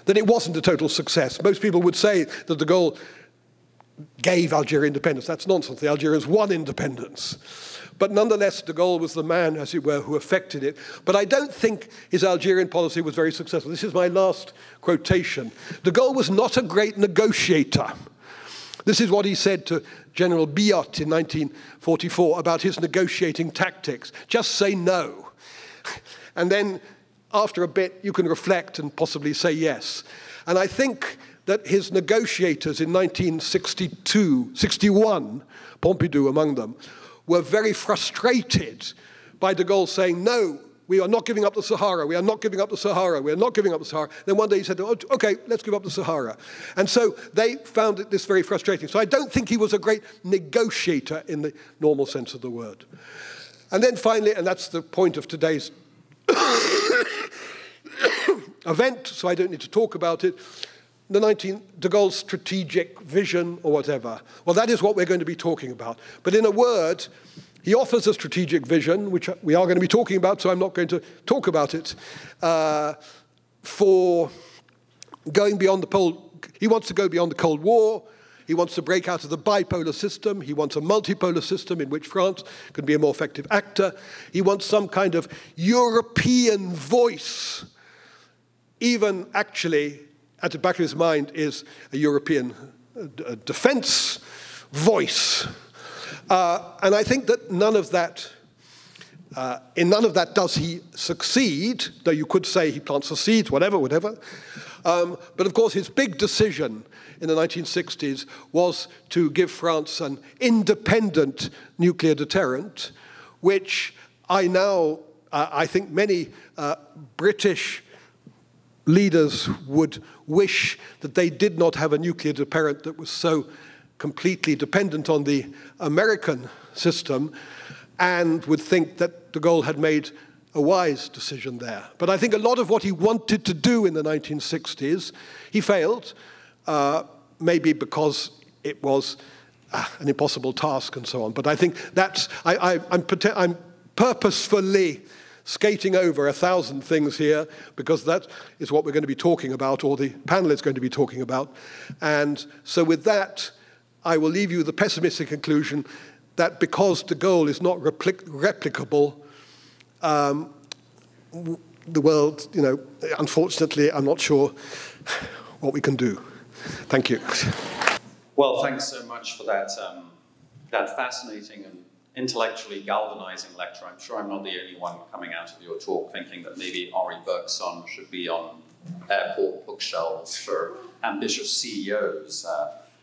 Speaker 3: that it wasn't a total success. Most people would say that de Gaulle gave Algeria independence. That's nonsense. The Algerians won independence. But nonetheless, de Gaulle was the man, as it were, who effected it. But I don't think his Algerian policy was very successful. This is my last quotation. De Gaulle was not a great negotiator. This is what he said to General Biot in 1944 about his negotiating tactics. Just say no. And then after a bit, you can reflect and possibly say yes. And I think that his negotiators in 1961, Pompidou among them, were very frustrated by de Gaulle saying, no, we are not giving up the Sahara, we are not giving up the Sahara, we are not giving up the Sahara. Then one day he said, oh, okay, let's give up the Sahara. And so they found this very frustrating. So I don't think he was a great negotiator in the normal sense of the word. And then finally, and that's the point of today's event, so I don't need to talk about it, de Gaulle's strategic vision or whatever. Well, that is what we're going to be talking about. But in a word, he offers a strategic vision, which we are going to be talking about, so I'm not going to talk about it, for going beyond the pole. He wants to go beyond the Cold War. He wants to break out of the bipolar system. He wants a multipolar system in which France can be a more effective actor. He wants some kind of European voice. Even actually, at the back of his mind is a European defense voice. And I think that none of that, in none of that does he succeed, though you could say he plants the seeds, whatever. But of course, his big decision in the 1960s was to give France an independent nuclear deterrent, which I think many British leaders would wish that they did not have a nuclear deterrent that was so completely dependent on the American system, and would think that de Gaulle had made a wise decision there. But I think a lot of what he wanted to do in the 1960s, he failed, maybe because it was an impossible task and so on. But I think that's, I'm purposefully skating over 1,000 things here, because that is what we're going to be talking about, or the panel is going to be talking about. And so with that, I will leave you the pessimistic conclusion that because de Gaulle is not replicable, the world, unfortunately, I'm not sure what we can do. Thank you.
Speaker 2: Well, thanks so much for that, that fascinating and intellectually galvanizing lecture. I'm sure I'm not the only one coming out of your talk thinking that maybe Henri Bergson should be on airport bookshelves for ambitious CEOs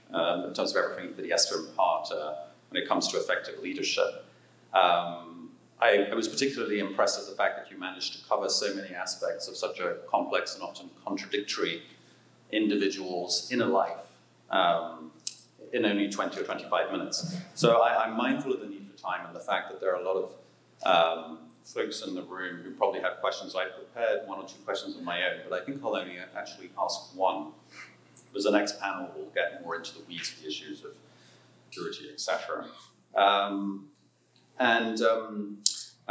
Speaker 2: in terms of everything that he has to impart when it comes to effective leadership. I was particularly impressed at the fact that you managed to cover so many aspects of such a complex and often contradictory individual's inner life in only 20 or 25 minutes. So I'm mindful of the need for time and the fact that there are a lot of folks in the room who probably have questions. I prepared 1 or 2 questions of my own, but I think I'll only actually ask one. Because the next panel will get more into the weeds of the issues of security, etc. And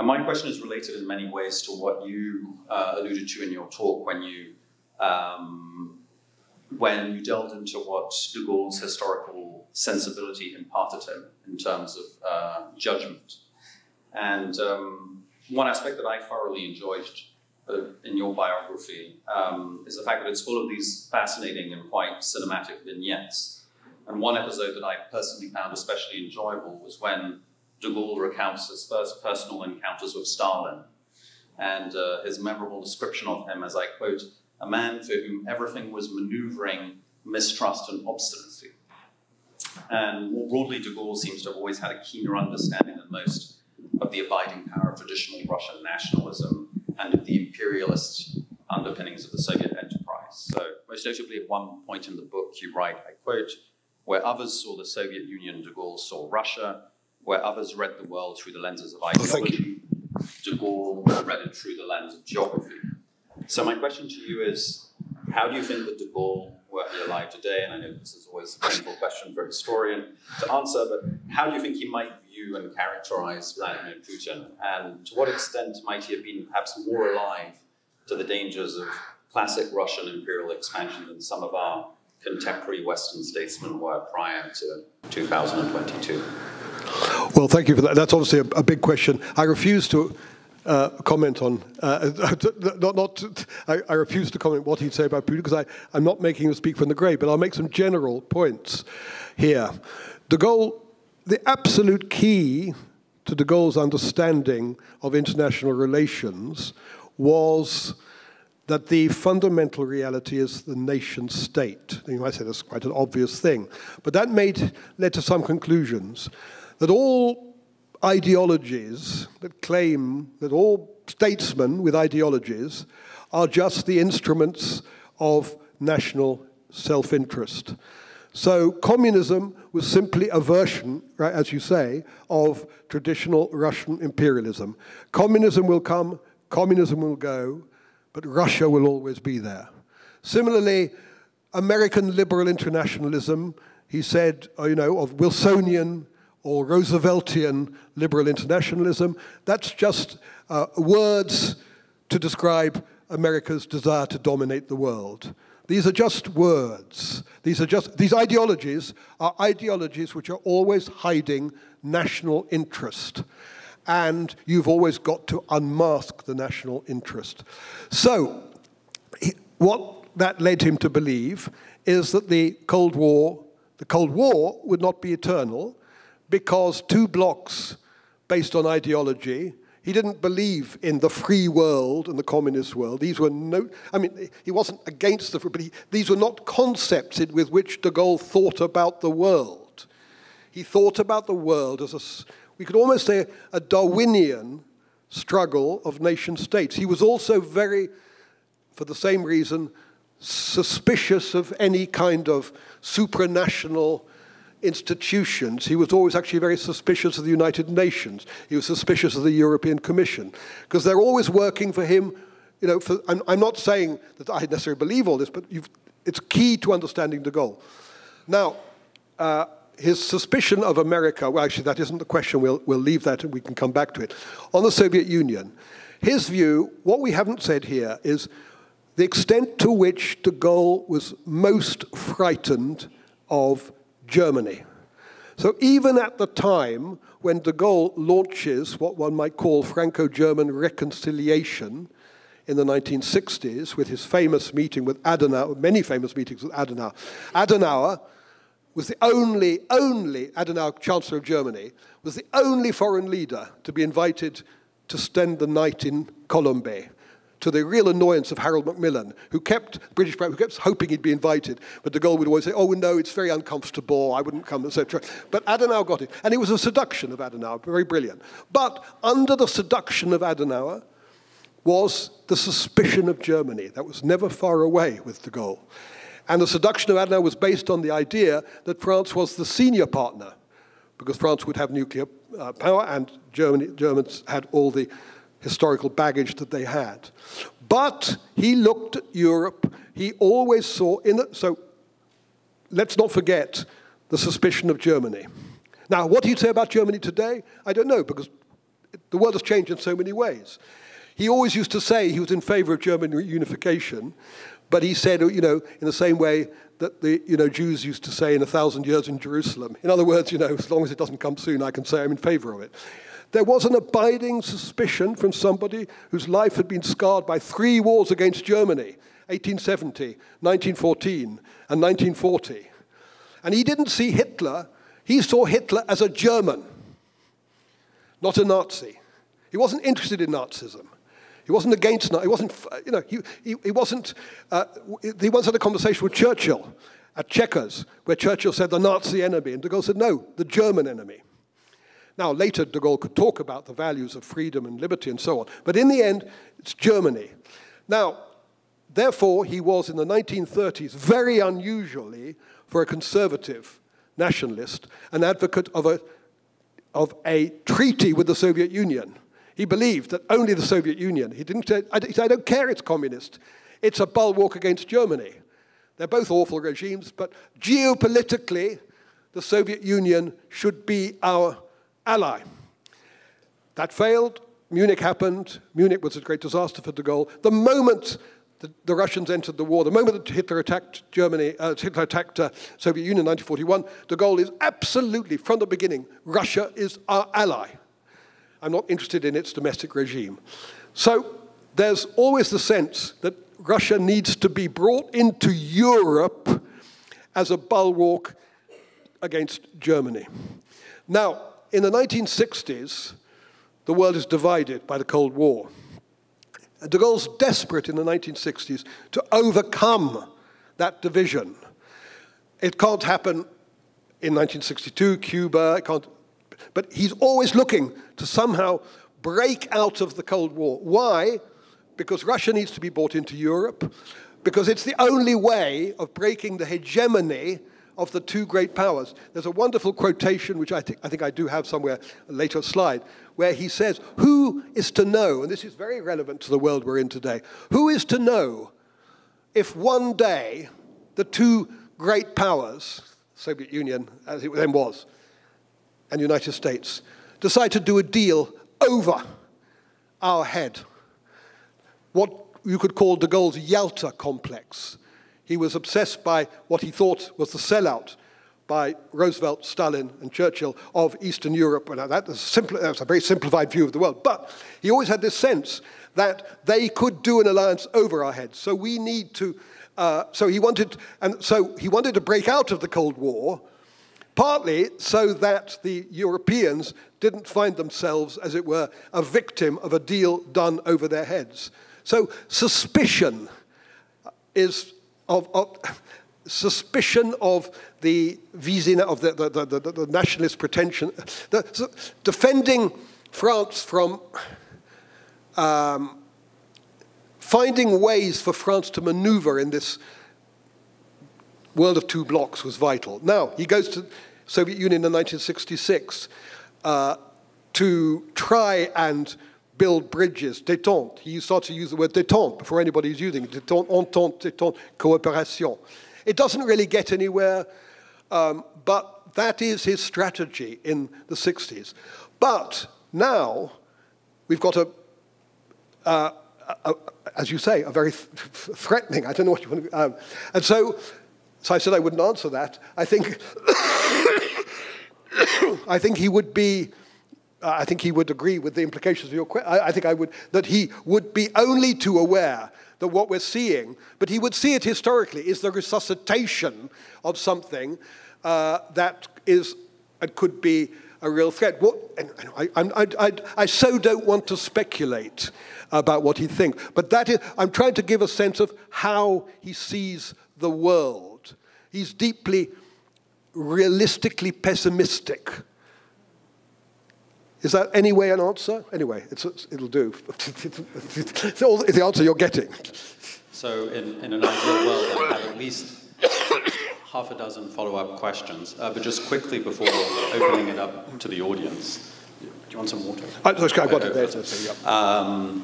Speaker 2: my question is related in many ways to what you alluded to in your talk when you delved into what de Gaulle's historical sensibility imparted him in terms of judgment. And one aspect that I thoroughly enjoyed in your biography is the fact that it's full of these fascinating and quite cinematic vignettes. And one episode that I personally found especially enjoyable was when de Gaulle recounts his first personal encounters with Stalin and his memorable description of him as, I quote, a man for whom everything was maneuvering, mistrust, and obstinacy. And more broadly, de Gaulle seems to have always had a keener understanding than most of the abiding power of traditional Russian nationalism and of the imperialist underpinnings of the Soviet enterprise. So, most notably, at one point in the book, you write, I quote, where others saw the Soviet Union, de Gaulle saw Russia. Where others read the world through the lens of ideology, de Gaulle read it through the lens of geography. So my question to you is, how do you think that de Gaulle, were he alive today, and I know this is always a painful question for a historian to answer, but how do you think he might view and characterize Vladimir Putin? And to what extent might he have been perhaps more alive to the dangers of classic Russian imperial expansion than some of our contemporary Western statesmen were prior to 2022?
Speaker 3: Well, thank you for that. That's obviously a big question. I refuse to comment on, I refuse to comment what he'd say about Putin because I'm not making him speak from the grave, but I'll make some general points here. De Gaulle, the absolute key to de Gaulle's understanding of international relations was that the fundamental reality is the nation state. You might say that's quite an obvious thing, but that led to some conclusions. That all ideologies that claim that all statesmen with ideologies are just the instruments of national self-interest. So communism was simply a version, right, as you say, of traditional Russian imperialism. Communism will come, communism will go, but Russia will always be there. Similarly, American liberal internationalism, he said, of Wilsonian or Rooseveltian liberal internationalism, that's just words to describe America's desire to dominate the world. These are just words. These ideologies are ideologies which are always hiding national interest. And you've always got to unmask the national interest. So, what that led him to believe is that the Cold War would not be eternal, because two blocks based on ideology, he didn't believe in the free world and the communist world. These were he wasn't against the free, but these were not concepts with which de Gaulle thought about the world. He thought about the world as we could almost say, a Darwinian struggle of nation states. He was also very, for the same reason, suspicious of any kind of supranational institutions. He was always actually very suspicious of the United Nations. He was suspicious of the European Commission, because they're always working for him. I'm not saying that I necessarily believe all this, but it's key to understanding de Gaulle. Now, his suspicion of America, well, actually, that isn't the question. We'll leave that and we can come back to it. On the Soviet Union, his view, what we haven't said here is the extent to which de Gaulle was most frightened of Germany. So even at the time when de Gaulle launches what one might call Franco-German reconciliation in the 1960s with his famous meeting with Adenauer, many famous meetings with Adenauer, was the only Adenauer, Chancellor of Germany, was the only foreign leader to be invited to spend the night in Colombey, to the real annoyance of Harold Macmillan, who kept hoping he'd be invited, but de Gaulle would always say, oh, no, it's very uncomfortable, I wouldn't come, etc. But Adenauer got it, and it was a seduction of Adenauer, very brilliant. But under the seduction of Adenauer was the suspicion of Germany. That was never far away with de Gaulle. And the seduction of Adenauer was based on the idea that France was the senior partner, because France would have nuclear power, and Germans had all the historical baggage that they had. But he looked at Europe, he always saw in it, so let's not forget the suspicion of Germany. Now, what do you say about Germany today? I don't know, because the world has changed in so many ways. He always used to say he was in favor of German unification, but he said, you know, in the same way that the Jews used to say in 1,000 years in Jerusalem. In other words, as long as it doesn't come soon, I can say I'm in favor of it. There was an abiding suspicion from somebody whose life had been scarred by 3 wars against Germany, 1870, 1914, and 1940. And he didn't see Hitler, he saw Hitler as a German, not a Nazi. He wasn't interested in Nazism. He wasn't against Nazism. He wasn't, he once had a conversation with Churchill at Chequers, where Churchill said the Nazi enemy, and de Gaulle said, no, the German enemy. Now, later, de Gaulle could talk about the values of freedom and liberty and so on, but in the end, it's Germany. Now, therefore, he was, in the 1930s, very unusually, for a conservative nationalist, an advocate of a treaty with the Soviet Union. He believed that only the Soviet Union, he said, I don't care it's communist, it's a bulwark against Germany. They're both awful regimes, but geopolitically, the Soviet Union should be our ally. That failed. Munich happened. Munich was a great disaster for de Gaulle. The moment the Russians entered the war, the moment that Hitler attacked Germany, Hitler attacked Soviet Union in 1941, de Gaulle is absolutely, from the beginning, Russia is our ally. I'm not interested in its domestic regime. So there's always the sense that Russia needs to be brought into Europe as a bulwark against Germany. Now, in the 1960s, the world is divided by the Cold War. De Gaulle's desperate in the 1960s to overcome that division. It can't happen in 1962, Cuba, it can't, but he's always looking to somehow break out of the Cold War. Why? Because Russia needs to be brought into Europe, because it's the only way of breaking the hegemony of the 2 great powers. There's a wonderful quotation, which I think I do have somewhere, a later slide, where he says, who is to know, and this is very relevant to the world we're in today, who is to know if one day the 2 great powers, Soviet Union, as it then was, and the United States, decide to do a deal over our head? What you could call de Gaulle's Yalta complex. He was obsessed by what he thought was the sellout by Roosevelt, Stalin, and Churchill of Eastern Europe. Now, that's a very simplified view of the world. But he always had this sense that they could do an alliance over our heads. So we need to. So he wanted to break out of the Cold War, partly so that the Europeans didn't find themselves, as it were, a victim of a deal done over their heads. So suspicion is suspicion of the the nationalist pretension, defending France from finding ways for France to maneuver in this world of 2 blocks was vital. Now, he goes to Soviet Union in 1966 to try and build bridges, détente. He starts to use the word détente before anybody's using it. Détente, entente, détente, coopération. It doesn't really get anywhere, but that is his strategy in the 60s. But now we've got as you say, a very threatening, I don't know what you want to, and so I said I wouldn't answer that. I think, I think he would be, I think he would agree with the implications of your question. I think that he would be only too aware that what we're seeing, but he would see it historically, is the resuscitation of something that is and could be a real threat. I so don't want to speculate about what he thinks, but that is, I'm trying to give a sense of how he sees the world. He's deeply, realistically pessimistic. Is that anyway an answer? Anyway, it'll do. It's all the answer you're getting.
Speaker 2: So in an ideal world, I have at least half a dozen follow-up questions, but just quickly before opening it up to the audience. Do you want some water?
Speaker 3: I've got it there. So, yeah.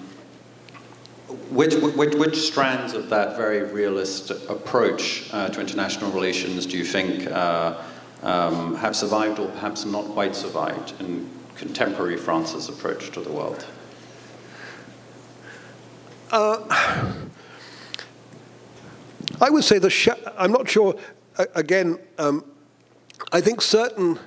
Speaker 2: Which strands of that very realist approach to international relations do you think have survived or perhaps not quite survived in contemporary France's approach to the world?
Speaker 3: I would say I'm not sure, again, I think certain...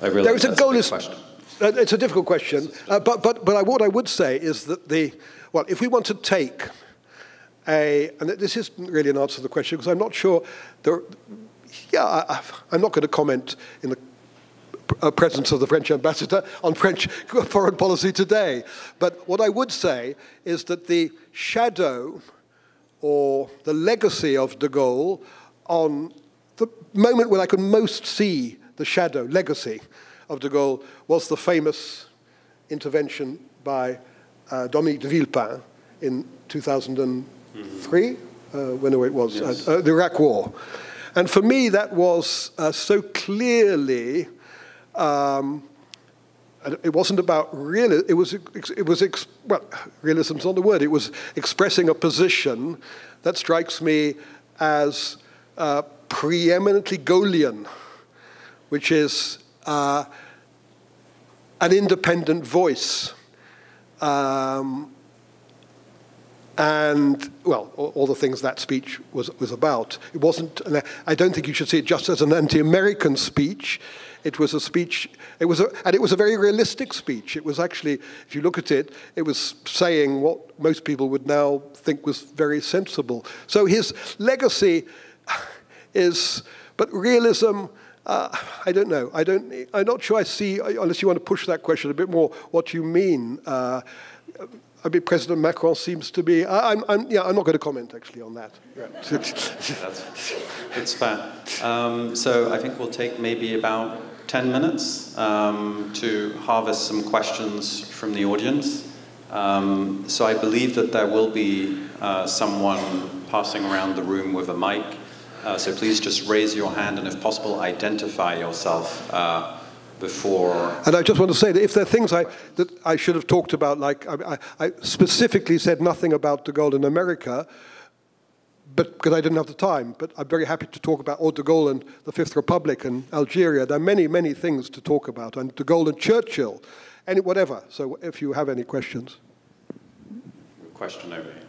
Speaker 2: There is a Gaullist question.
Speaker 3: It's a difficult question, but what I would say is that if we want to take and this isn't really an answer to the question because I'm not sure, I'm not going to comment in the presence of the French ambassador on French foreign policy today, but what I would say is that the shadow or the legacy of de Gaulle on the moment when I could most see the legacy of de Gaulle was the famous intervention by Dominique de Villepin in 2003, whenever it was, yes. The Iraq War. And for me, that was so clearly, it wasn't about realism, well, realism's not the word, it was expressing a position that strikes me as preeminently Gaullian, which is an independent voice. And, well, all the things that speech was about. It wasn't, I don't think you should see it just as an anti-American speech. It was a speech, and it was a very realistic speech. It was actually, if you look at it, it was saying what most people would now think was very sensible. So his legacy is, but realism, I don't know. I'm not sure I see, unless you want to push that question a bit more, what you mean. I mean, President Macron seems to be. I'm not going to comment actually on that. Yeah.
Speaker 2: It's fair. So I think we'll take maybe about 10 minutes to harvest some questions from the audience. So I believe that there will be someone passing around the room with a mic. So please just raise your hand and, if possible, identify yourself before. And
Speaker 3: I just want to say that if there are things that I should have talked about, like I specifically said nothing about de Gaulle in America, but because I didn't have the time. But I'm very happy to talk about de Gaulle and the Fifth Republic and Algeria. There are many, many things to talk about, and de Gaulle and Churchill, and whatever. So if you have any questions.
Speaker 2: Question over here.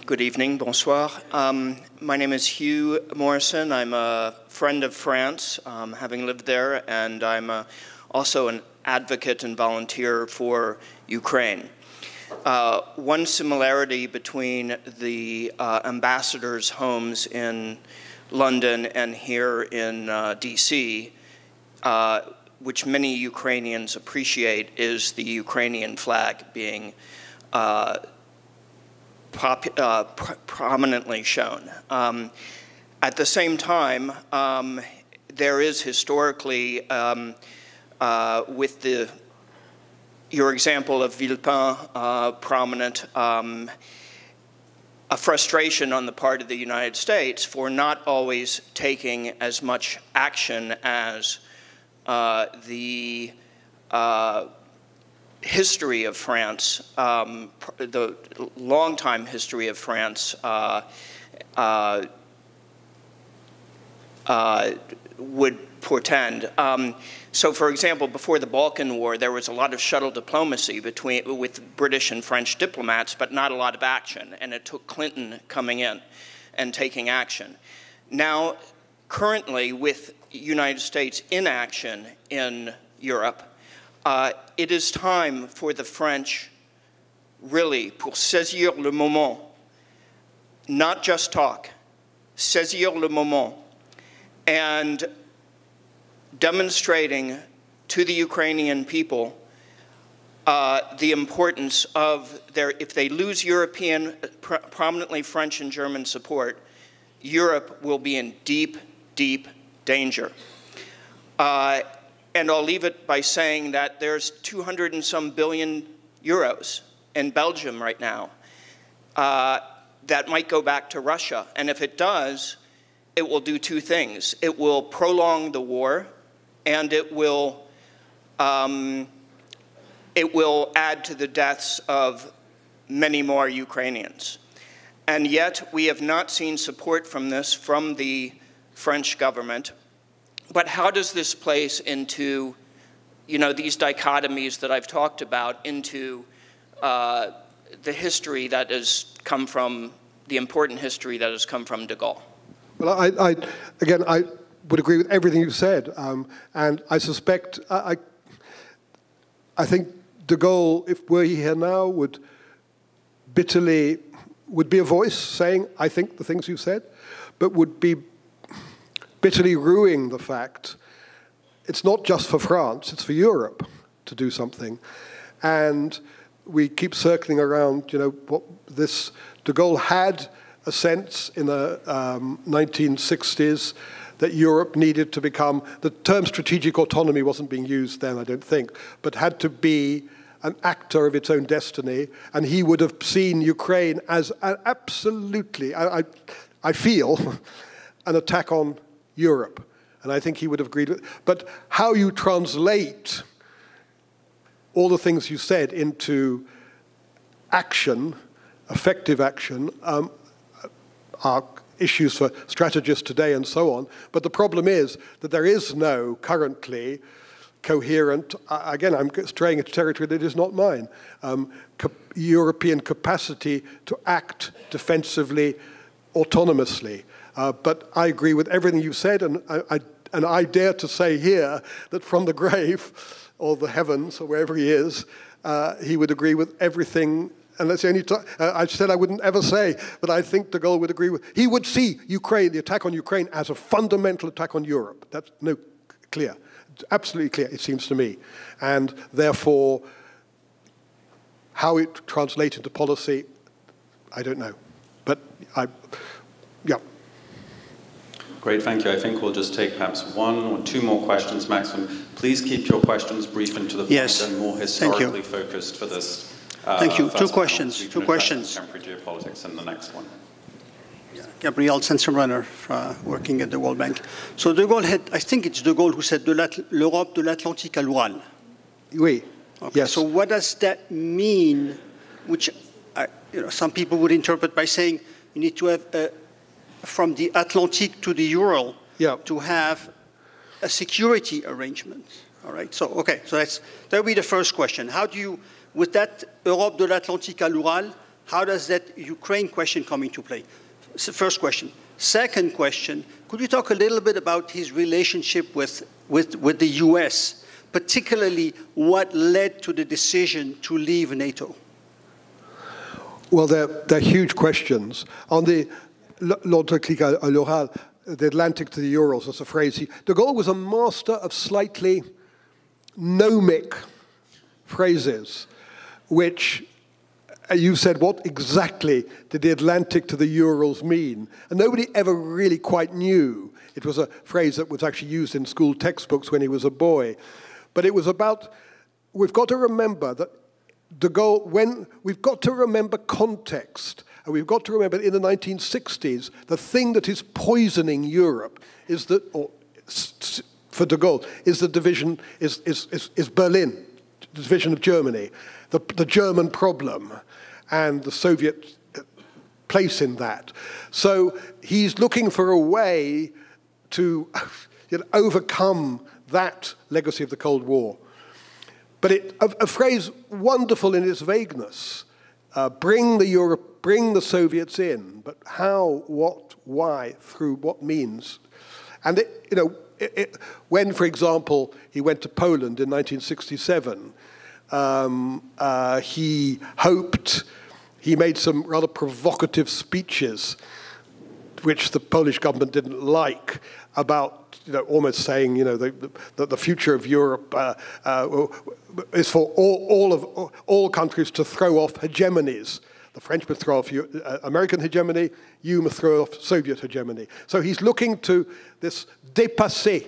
Speaker 4: Good evening, bonsoir. My name is Hugh Morrison. I'm a friend of France, having lived there, and I'm also an advocate and volunteer for Ukraine. One similarity between the ambassadors' homes in London and here in DC, which many Ukrainians appreciate, is the Ukrainian flag being prominently shown. At the same time, there is historically, with your example of Villepin prominent, a frustration on the part of the United States for not always taking as much action as the history of France, the long-time history of France would portend. So, for example, before the Balkan War, there was a lot of shuttle diplomacy with British and French diplomats, but not a lot of action. And it took Clinton coming in and taking action. Now, currently, with United States inaction in Europe, it is time for the French, really, pour saisir le moment, not just talk, saisir le moment, and demonstrating to the Ukrainian people the importance of if they lose European, prominently French and German support, Europe will be in deep, deep danger. And I'll leave it by saying that there's 200 and some billion euros in Belgium right now that might go back to Russia. And if it does, it will do two things. It will prolong the war, and it will add to the deaths of many more Ukrainians. And yet, we have not seen support from this from the French government. But how does this place into, these dichotomies that I've talked about, into the history that has come from, the important history that has come from de Gaulle?
Speaker 3: Well, again, I would agree with everything you said. And I suspect, I think de Gaulle, if were he here now, would be a voice saying, I think the things you've said, but would be bitterly rueing the fact it's not just for France, it's for Europe to do something. And we keep circling around, what this, de Gaulle had a sense in the 1960s that Europe needed to become, the term strategic autonomy wasn't being used then, I don't think, but had to be an actor of its own destiny, and he would have seen Ukraine as absolutely, I feel, an attack on Europe. And I think he would have agreed with it. But how you translate all the things you said into action, effective action, are issues for strategists today and so on. But the problem is that there is no currently coherent, again, I'm straying into territory that is not mine, European capacity to act defensively, autonomously. But I agree with everything you said, and I dare to say here that from the grave, or the heavens, or wherever he is, he would agree with everything. And that's the only time I said I wouldn't ever say, but I think de Gaulle would agree with. He would see Ukraine, the attack on Ukraine, as a fundamental attack on Europe. That's clear, absolutely clear. It seems to me, and therefore, how it translates into policy, I don't know. But yeah.
Speaker 2: Great, thank you. I think we'll just take perhaps one or two more questions maximum. Please keep your questions brief and to the point and more historically focused for this.
Speaker 5: Thank you. Two questions.
Speaker 2: Contemporary geopolitics and the next one.
Speaker 5: Gabriel Sensenbrenner, working at the World Bank. So de Gaulle had, I think it's de Gaulle who said l'Europe de l'Atlantique à l'Oural.
Speaker 3: Oui.
Speaker 5: Okay. Yes. So what does that mean? Which some people would interpret by saying you need to have from the Atlantic to the Ural to have a security arrangement. All right. So okay. So that would be the first question. How do you, with that Europe de l'Atlantique à l'Ural, how does that Ukraine question come into play? First question. Second question, could you talk a little bit about his relationship with the US, particularly what led to the decision to leave NATO?
Speaker 3: Well, they're huge questions. On the l'Atlantique à l'Ural, the Atlantic to the Urals, that's a phrase. De Gaulle was a master of slightly gnomic phrases, which you said, what exactly did the Atlantic to the Urals mean? And nobody ever really quite knew. It was a phrase that was actually used in school textbooks when he was a boy. But it was about, we've got to remember that de Gaulle, we've got to remember context. And we've got to remember in the 1960s, the thing that is poisoning Europe is that, or for de Gaulle, is the division, is Berlin, the division of Germany, the German problem, and the Soviet place in that. So he's looking for a way to overcome that legacy of the Cold War. But a phrase wonderful in its vagueness, bring the Soviets in, but how, what, why, through what means? And when, for example, he went to Poland in 1967, he hoped he made some rather provocative speeches, which the Polish government didn't like, about, almost saying, that the future of Europe is for all countries to throw off hegemonies. The French must throw off American hegemony, you must throw off Soviet hegemony. So he's looking to this dépasser,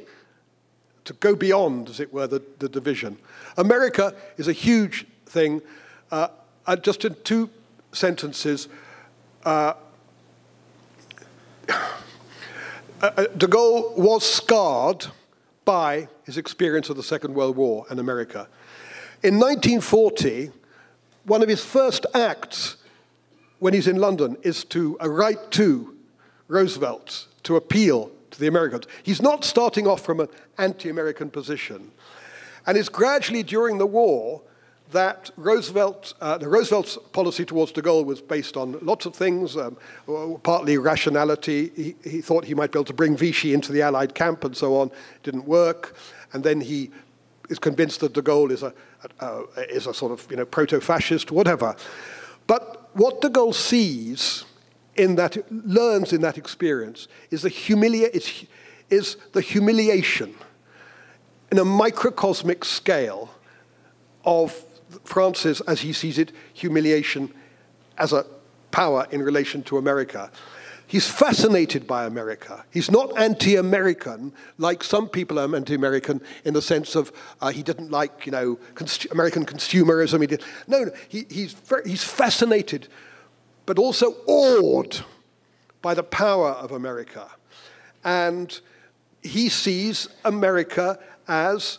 Speaker 3: to go beyond, as it were, the division. America is a huge thing. Just in 2 sentences, de Gaulle was scarred by his experience of the Second World War and America. In 1940, one of his first acts when he's in London is to write to Roosevelt to appeal to the Americans. He's not starting off from an anti-American position. And it's gradually during the war that Roosevelt's policy towards de Gaulle was based on lots of things, partly rationality. He thought he might be able to bring Vichy into the Allied camp and so on. It didn't work. And then he is convinced that de Gaulle is a sort of proto-fascist, whatever. But what de Gaulle sees learns in that experience is the humiliation in a microcosmic scale of France's, as he sees it, humiliation as a power in relation to America. He's fascinated by America. He's not anti-American, like some people are anti-American in the sense of he didn't like, American consumerism. No, he's fascinated, but also awed by the power of America. And he sees America as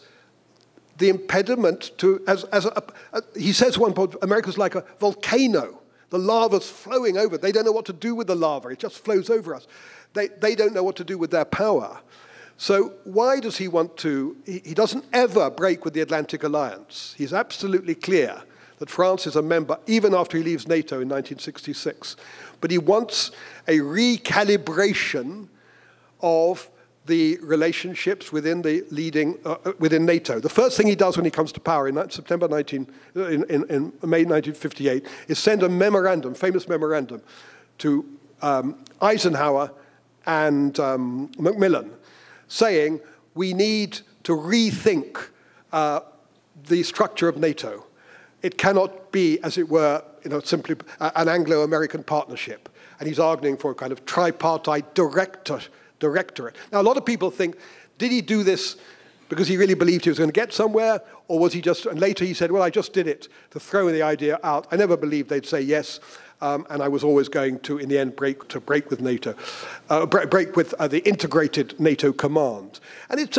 Speaker 3: the impediment to, he says one point, America's like a volcano. The lava's flowing over. They don't know what to do with the lava. It just flows over us. They don't know what to do with their power. So why does he want to? He doesn't ever break with the Atlantic Alliance. He's absolutely clear that France is a member, even after he leaves NATO in 1966. But he wants a recalibration of the relationships within the within NATO. The first thing he does when he comes to power in May 1958 is send a memorandum, famous memorandum, to Eisenhower and Macmillan, saying we need to rethink the structure of NATO. It cannot be, as it were, simply an Anglo-American partnership. And he's arguing for a kind of tripartite directorate. Now, a lot of people think, did he do this because he really believed he was going to get somewhere, or was he just, and later he said, well, I just did it to throw the idea out. I never believed they'd say yes, and I was always going to, in the end, break with NATO, break with the integrated NATO command. And it's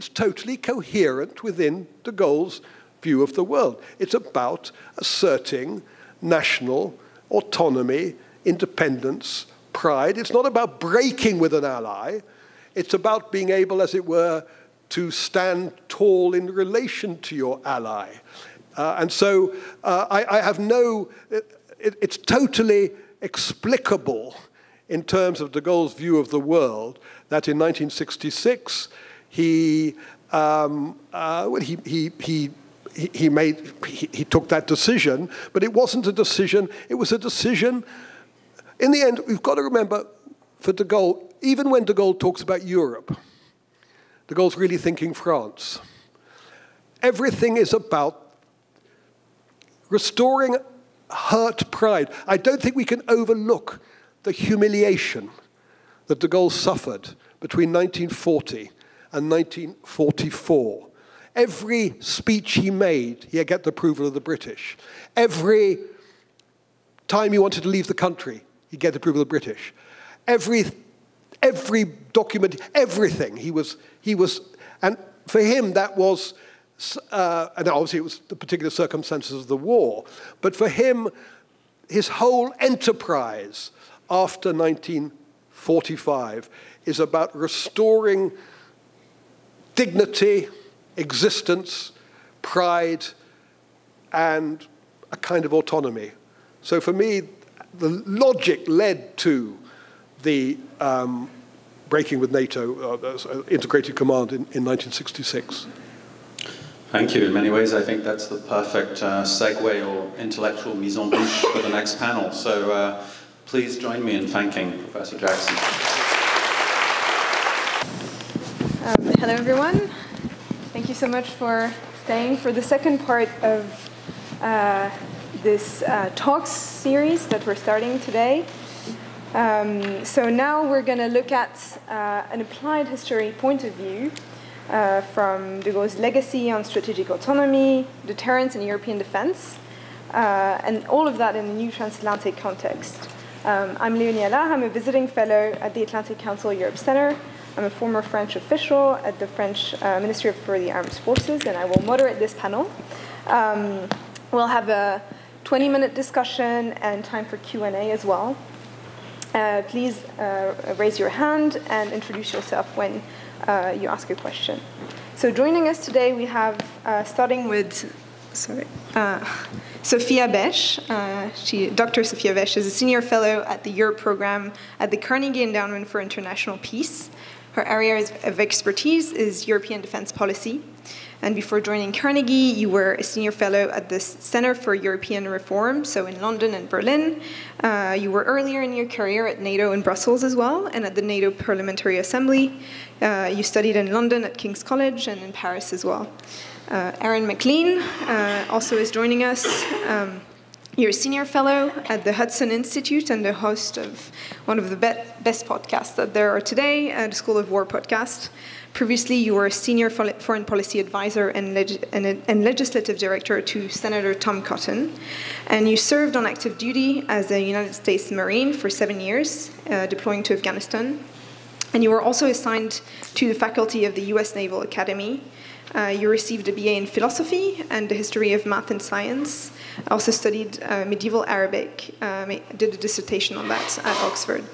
Speaker 3: totally coherent within de Gaulle's view of the world. It's about asserting national autonomy, independence, pride. It's not about breaking with an ally. It's about being able, as it were, to stand tall in relation to your ally. And so I have it's totally explicable in terms of de Gaulle's view of the world that in 1966 he took that decision, but it wasn't a decision, it was a decision. In the end, we've got to remember, for de Gaulle, even when de Gaulle talks about Europe, de Gaulle's really thinking France. Everything is about restoring hurt pride. I don't think we can overlook the humiliation that de Gaulle suffered between 1940 and 1944. Every speech he made, he had get the approval of the British. Every time he wanted to leave the country, he'd get the approval of the British. Every document, everything, he was, and for him that was, and obviously it was the particular circumstances of the war, but for him, his whole enterprise after 1945 is about restoring dignity, existence, pride, and a kind of autonomy. So for me, the logic led to the breaking with NATO, integrated command in 1966.
Speaker 2: Thank you. In many ways, I think that's the perfect segue or intellectual mise en bouche for the next panel. So please join me in thanking Professor Jackson.
Speaker 6: Hello, everyone. Thank you so much for staying for the second part of this talks series that we're starting today. So now we're going to look at an applied history point of view from de Gaulle's legacy on strategic autonomy, deterrence, and European defense, and all of that in a new transatlantic context. I'm Léonie Allard. I'm a visiting fellow at the Atlantic Council Europe Center. I'm a former French official at the French Ministry for the Armed Forces, and I will moderate this panel. We'll have a 20-minute discussion and time for Q&A as well. Please raise your hand and introduce yourself when you ask a question. So joining us today, we have, starting with, Sophia Besch. Dr. Sophia Besch is a senior fellow at the Europe program at the Carnegie Endowment for International Peace. Her area of expertise is European defense policy. And before joining Carnegie, you were a senior fellow at the Center for European Reform, so in London and Berlin. You were earlier in your career at NATO in Brussels as well, and at the NATO Parliamentary Assembly. You studied in London at King's College and in Paris as well. Aaron McLean also is joining us. You're a senior fellow at the Hudson Institute and the host of one of the best podcasts that there are today, the School of War podcast. Previously, you were a senior foreign policy advisor and legislative director to Senator Tom Cotton. And you served on active duty as a United States Marine for 7 years, deploying to Afghanistan. And you were also assigned to the faculty of the US Naval Academy. You received a BA in philosophy and the history of math and science. Also studied medieval Arabic, did a dissertation on that at Oxford.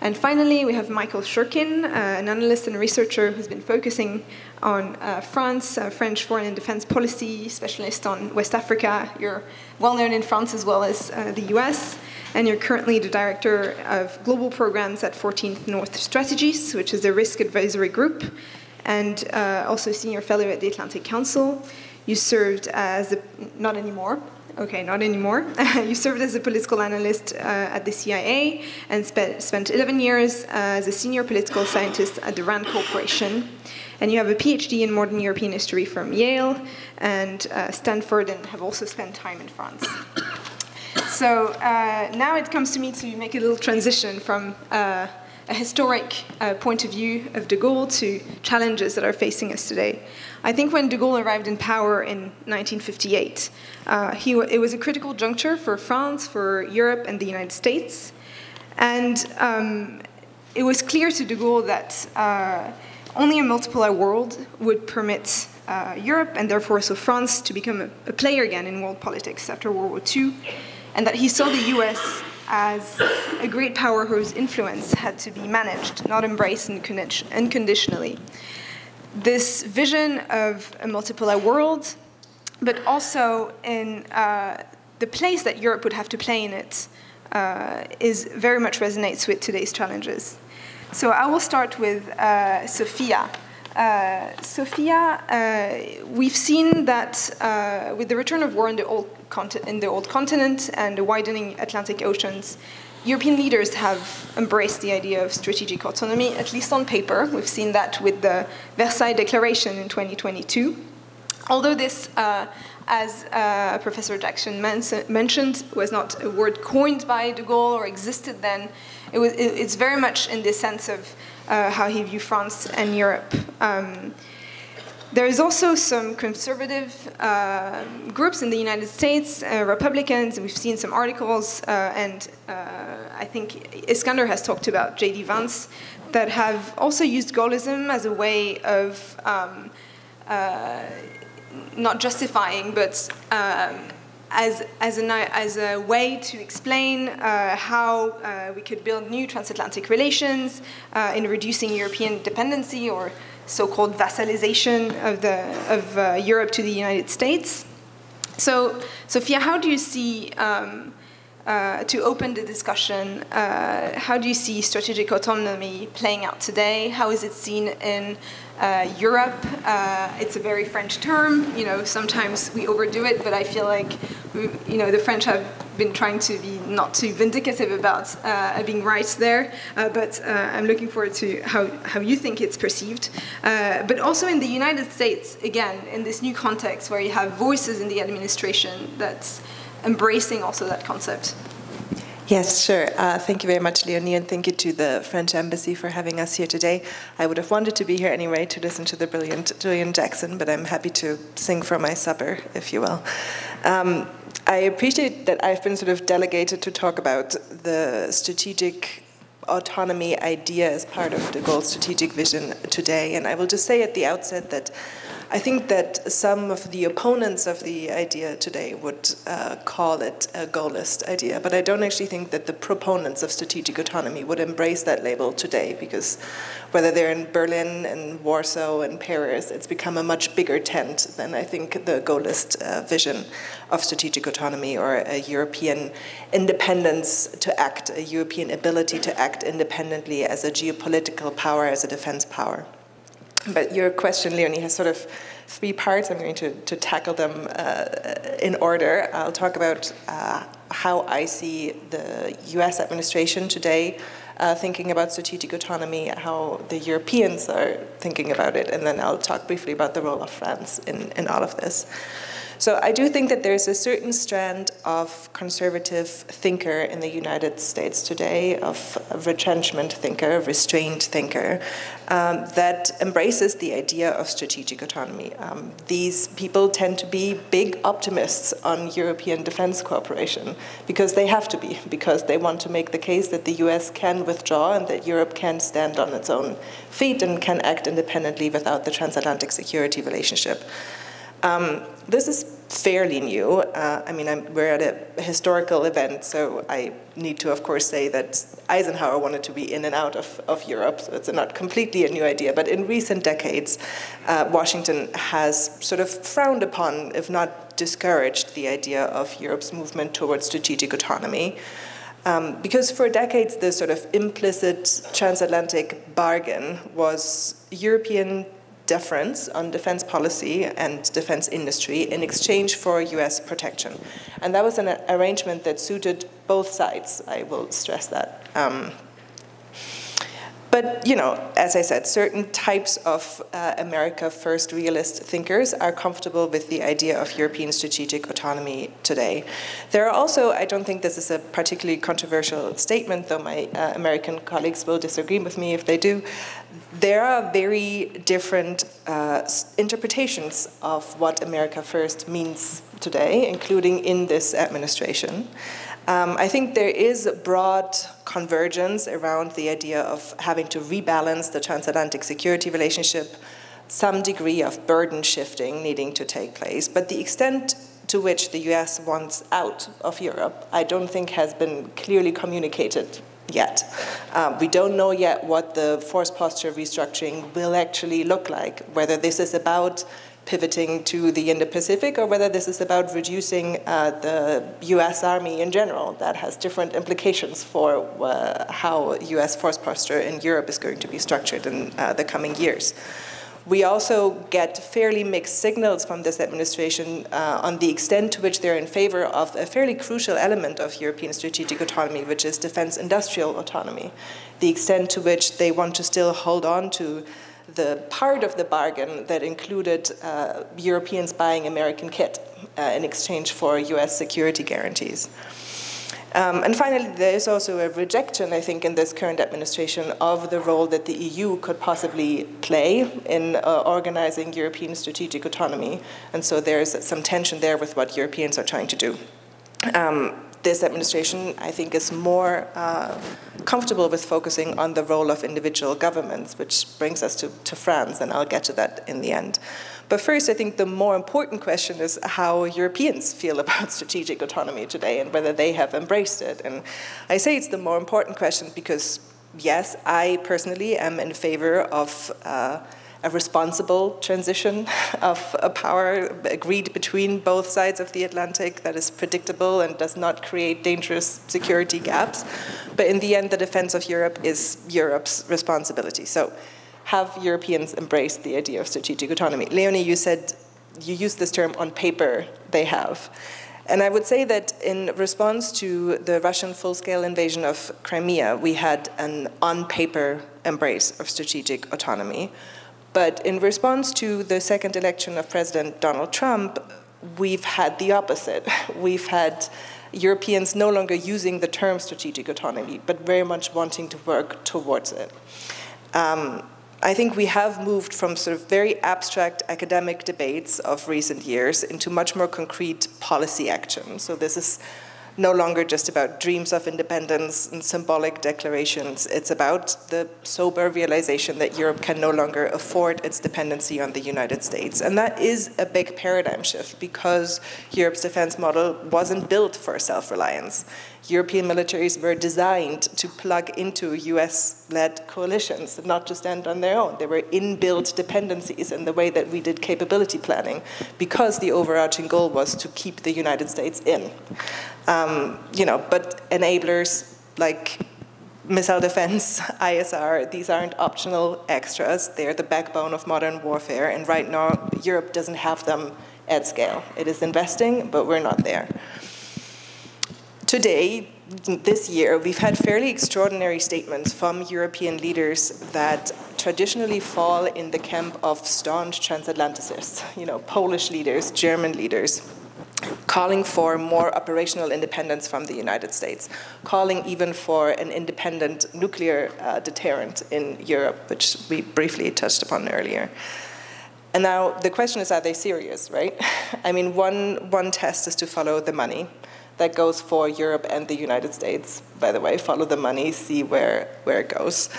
Speaker 6: And finally, we have Michael Shurkin, an analyst and researcher who's been focusing on France, French foreign and defense policy, specialist on West Africa. You're well known in France as well as the US. And you're currently the director of global programs at 14th North Strategies, which is a risk advisory group, and also senior fellow at the Atlantic Council. You served as not anymore. You served as a political analyst at the CIA and spent 11 years as a senior political scientist at the RAND Corporation. And you have a PhD in modern European history from Yale and Stanford, and have also spent time in France. So now it comes to me to make a little transition from a historic point of view of de Gaulle to challenges that are facing us today. I think when de Gaulle arrived in power in 1958, it was a critical juncture for France, for Europe, and the United States. And it was clear to de Gaulle that only a multipolar world would permit Europe, and therefore also France, to become a player again in world politics after World War II, and that he saw the US as a great power whose influence had to be managed, not embraced unconditionally. This vision of a multipolar world, but also in the place that Europe would have to play in it, is very much resonates with today's challenges. So I will start with Sophia. Sophia, we've seen that with the return of war in the old continent and the widening Atlantic oceans, European leaders have embraced the idea of strategic autonomy, at least on paper. We've seen that with the Versailles Declaration in 2022. Although this, as Professor Jackson mentioned, was not a word coined by de Gaulle or existed then, it's very much in the sense of how he viewed France and Europe. There is also some conservative groups in the United States, Republicans. We've seen some articles, and I think Iskander has talked about J.D. Vance, that have also used Gaullism as a way of not justifying, but as a way to explain how we could build new transatlantic relations in reducing European dependency or so-called vassalization of Europe to the United States. So, Sophia, how do you see to open the discussion, how do you see strategic autonomy playing out today? How is it seen in Europe? It's a very French term. You know, sometimes we overdo it, but I feel like, you know, the French have been trying to be not too vindicative about being right there. But I'm looking forward to how you think it's perceived. But also in the United States, again, in this new context where you have voices in the administration that's embracing also that concept.
Speaker 7: Yes, sure. Thank you very much, Leonie, and thank you to the French Embassy for having us here today. I would have wanted to be here anyway to listen to the brilliant Julian Jackson, but I'm happy to sing for my supper, if you will. I appreciate that I've been sort of delegated to talk about the strategic autonomy idea as part of de Gaulle's strategic vision today, and I will just say at the outset that I think that some of the opponents of the idea today would call it a Gaullist idea, but I don't actually think that the proponents of strategic autonomy would embrace that label today, because whether they're in Berlin and Warsaw and Paris, it's become a much bigger tent than I think the Gaullist vision of strategic autonomy, or a European independence to act, a European ability to act independently as a geopolitical power, as a defense power. But your question, Leonie, has sort of three parts. I'm going to tackle them in order. I'll talk about how I see the US administration today thinking about strategic autonomy, how the Europeans are thinking about it, and then I'll talk briefly about the role of France in all of this. So I do think that there's a certain strand of conservative thinker in the United States today, of a retrenchment thinker, restrained thinker, that embraces the idea of strategic autonomy. These people tend to be big optimists on European defense cooperation, because they have to be, because they want to make the case that the US can withdraw and that Europe can stand on its own feet and can act independently without the transatlantic security relationship. This is fairly new. I mean, we're at a historical event, so I need to, of course, say that Eisenhower wanted to be in and out of Europe, so it's not completely a new idea. But in recent decades, Washington has sort of frowned upon, if not discouraged, the idea of Europe's movement towards strategic autonomy. Because for decades, the sort of implicit transatlantic bargain was European deference on defense policy and defense industry in exchange for US protection. And that was an arrangement that suited both sides, I will stress that. But, you know, as I said, certain types of America First realist thinkers are comfortable with the idea of European strategic autonomy today. There are also, I don't think this is a particularly controversial statement, though my American colleagues will disagree with me if they do, there are very different interpretations of what America First means today, including in this administration. I think there is broad convergence around the idea of having to rebalance the transatlantic security relationship, some degree of burden shifting needing to take place, but the extent to which the US wants out of Europe, I don't think has been clearly communicated yet. We don't know yet what the force posture restructuring will actually look like, whether this is about pivoting to the Indo-Pacific or whether this is about reducing the US Army in general. That has different implications for how US force posture in Europe is going to be structured in the coming years. We also get fairly mixed signals from this administration on the extent to which they're in favor of a fairly crucial element of European strategic autonomy, which is defense industrial autonomy. The extent to which they want to still hold on to the part of the bargain that included Europeans buying American kit in exchange for US security guarantees. And finally, there is also a rejection, I think, in this current administration of the role that the EU could possibly play in organizing European strategic autonomy. And so there's some tension there with what Europeans are trying to do. This administration, I think, is more comfortable with focusing on the role of individual governments, which brings us to France, and I'll get to that in the end. But first, I think the more important question is how Europeans feel about strategic autonomy today and whether they have embraced it. And I say it's the more important question because, yes, I personally am in favor of a responsible transition of power agreed between both sides of the Atlantic that is predictable and does not create dangerous security gaps. But in the end, the defense of Europe is Europe's responsibility. So have Europeans embraced the idea of strategic autonomy? Leonie, you said, you used this term, on paper they have. And I would say that in response to the Russian full-scale invasion of Crimea, we had an on-paper embrace of strategic autonomy. But in response to the second election of President Donald Trump, we've had the opposite. We've had Europeans no longer using the term strategic autonomy, but very much wanting to work towards it. I think we have moved from sort of very abstract academic debates of recent years into much more concrete policy action. So this is no longer just about dreams of independence and symbolic declarations. It's about the sober realization that Europe can no longer afford its dependency on the United States. And that is a big paradigm shift because Europe's defense model wasn't built for self-reliance. European militaries were designed to plug into US-led coalitions, not to stand on their own. There were inbuilt dependencies in the way that we did capability planning because the overarching goal was to keep the United States in. But enablers like missile defense, ISR, these aren't optional extras. They're the backbone of modern warfare, and right now Europe doesn't have them at scale. It is investing, but we're not there. Today, this year, we've had fairly extraordinary statements from European leaders that traditionally fall in the camp of staunch transatlanticists, Polish leaders, German leaders, calling for more operational independence from the United States, calling even for an independent nuclear deterrent in Europe, which we briefly touched upon earlier. And now the question is, are they serious, right? I mean, one test is to follow the money. That goes for Europe and the United States. By the way, follow the money, see where it goes.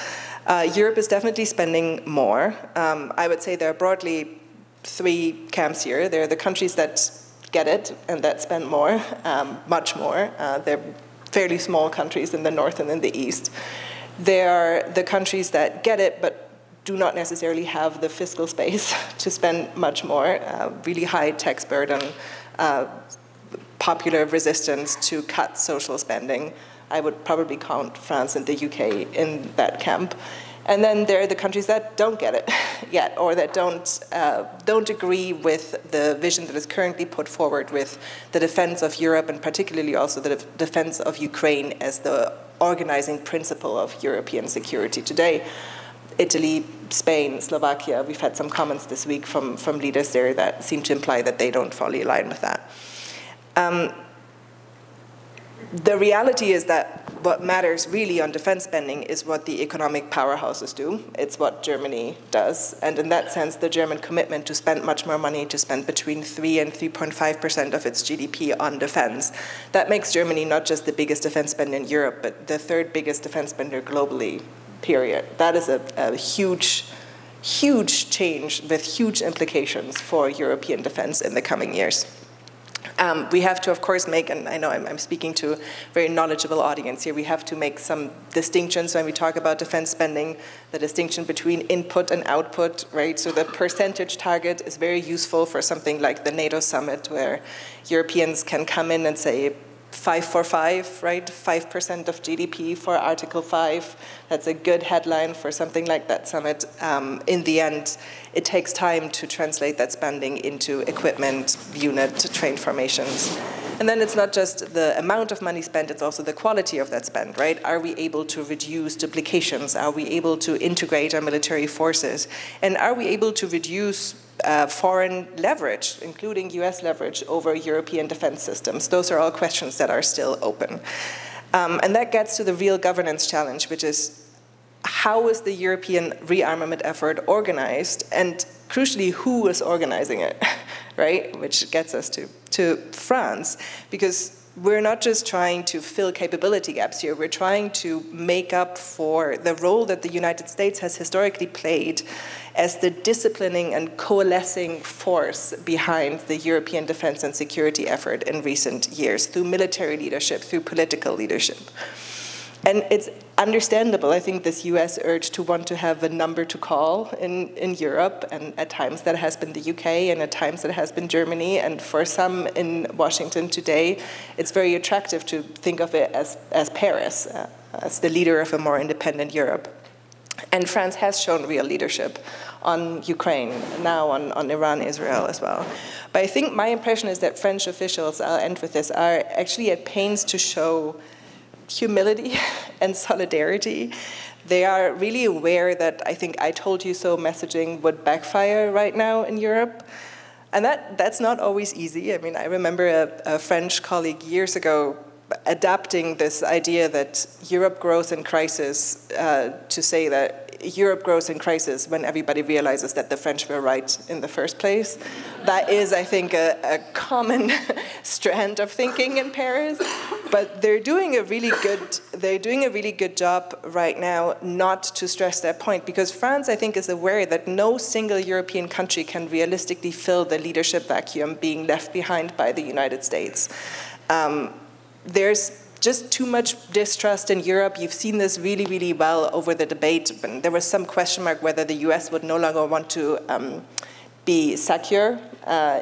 Speaker 7: Europe is definitely spending more. I would say there are broadly three camps here. There are the countries that get it and that spend more, much more. They're fairly small countries in the north and in the east. There are the countries that get it but do not necessarily have the fiscal space to spend much more, really high tax burden, popular resistance to cut social spending. I would probably count France and the UK in that camp. And then there are the countries that don't get it yet, or that don't agree with the vision that is currently put forward with the defense of Europe, and particularly also the defense of Ukraine as the organizing principle of European security today. Italy, Spain, Slovakia, we've had some comments this week from leaders there that seem to imply that they don't fully align with that. The reality is that what matters really on defense spending is what the economic powerhouses do. It's what Germany does. And in that sense, the German commitment to spend much more money, to spend between 3 and 3.5% of its GDP on defense, that makes Germany not just the biggest defense spender in Europe, but the third biggest defense spender globally, period. That is a huge, huge change with huge implications for European defense in the coming years. We have to, of course, make, and I know I'm speaking to a very knowledgeable audience here, we have to make some distinctions when we talk about defense spending, the distinction between input and output, right? So the percentage target is very useful for something like the NATO summit, where Europeans can come in and say, 5 for 5, right? 5% of GDP for Article 5. That's a good headline for something like that summit. In the end, it takes time to translate that spending into equipment, unit, trained formations. And then it's not just the amount of money spent, it's also the quality of that spend, right? Are we able to reduce duplications? Are we able to integrate our military forces? And are we able to reduce foreign leverage, including US leverage, over European defense systems? Those are all questions that are still open. And that gets to the real governance challenge, which is, how is the European rearmament effort organized? And crucially, who is organizing it, right? Which gets us to France, because we're not just trying to fill capability gaps here, we're trying to make up for the role that the United States has historically played as the disciplining and coalescing force behind the European defense and security effort in recent years, through military leadership, through political leadership. And it's understandable, I think, this US urge to want to have a number to call in Europe, and at times that has been the UK, and at times that has been Germany, and for some in Washington today, it's very attractive to think of it as Paris, as the leader of a more independent Europe. And France has shown real leadership on Ukraine, now on Iran, Israel as well. But I think my impression is that French officials, I'll end with this, are actually at pains to show humility and solidarity. They are really aware that I think I told you so messaging would backfire right now in Europe. And that's not always easy. I mean, I remember a French colleague years ago adapting this idea that Europe grows in crisis to say that Europe grows in crisis when everybody realizes that the French were right in the first place. That is, I think, a common strand of thinking in Paris. But they're doing a really good job right now not to stress that point, because France, I think, is aware that no single European country can realistically fill the leadership vacuum being left behind by the United States. There's just too much distrust in Europe. You've seen this really, really well over the debate. There was some question mark whether the US would no longer want to be secure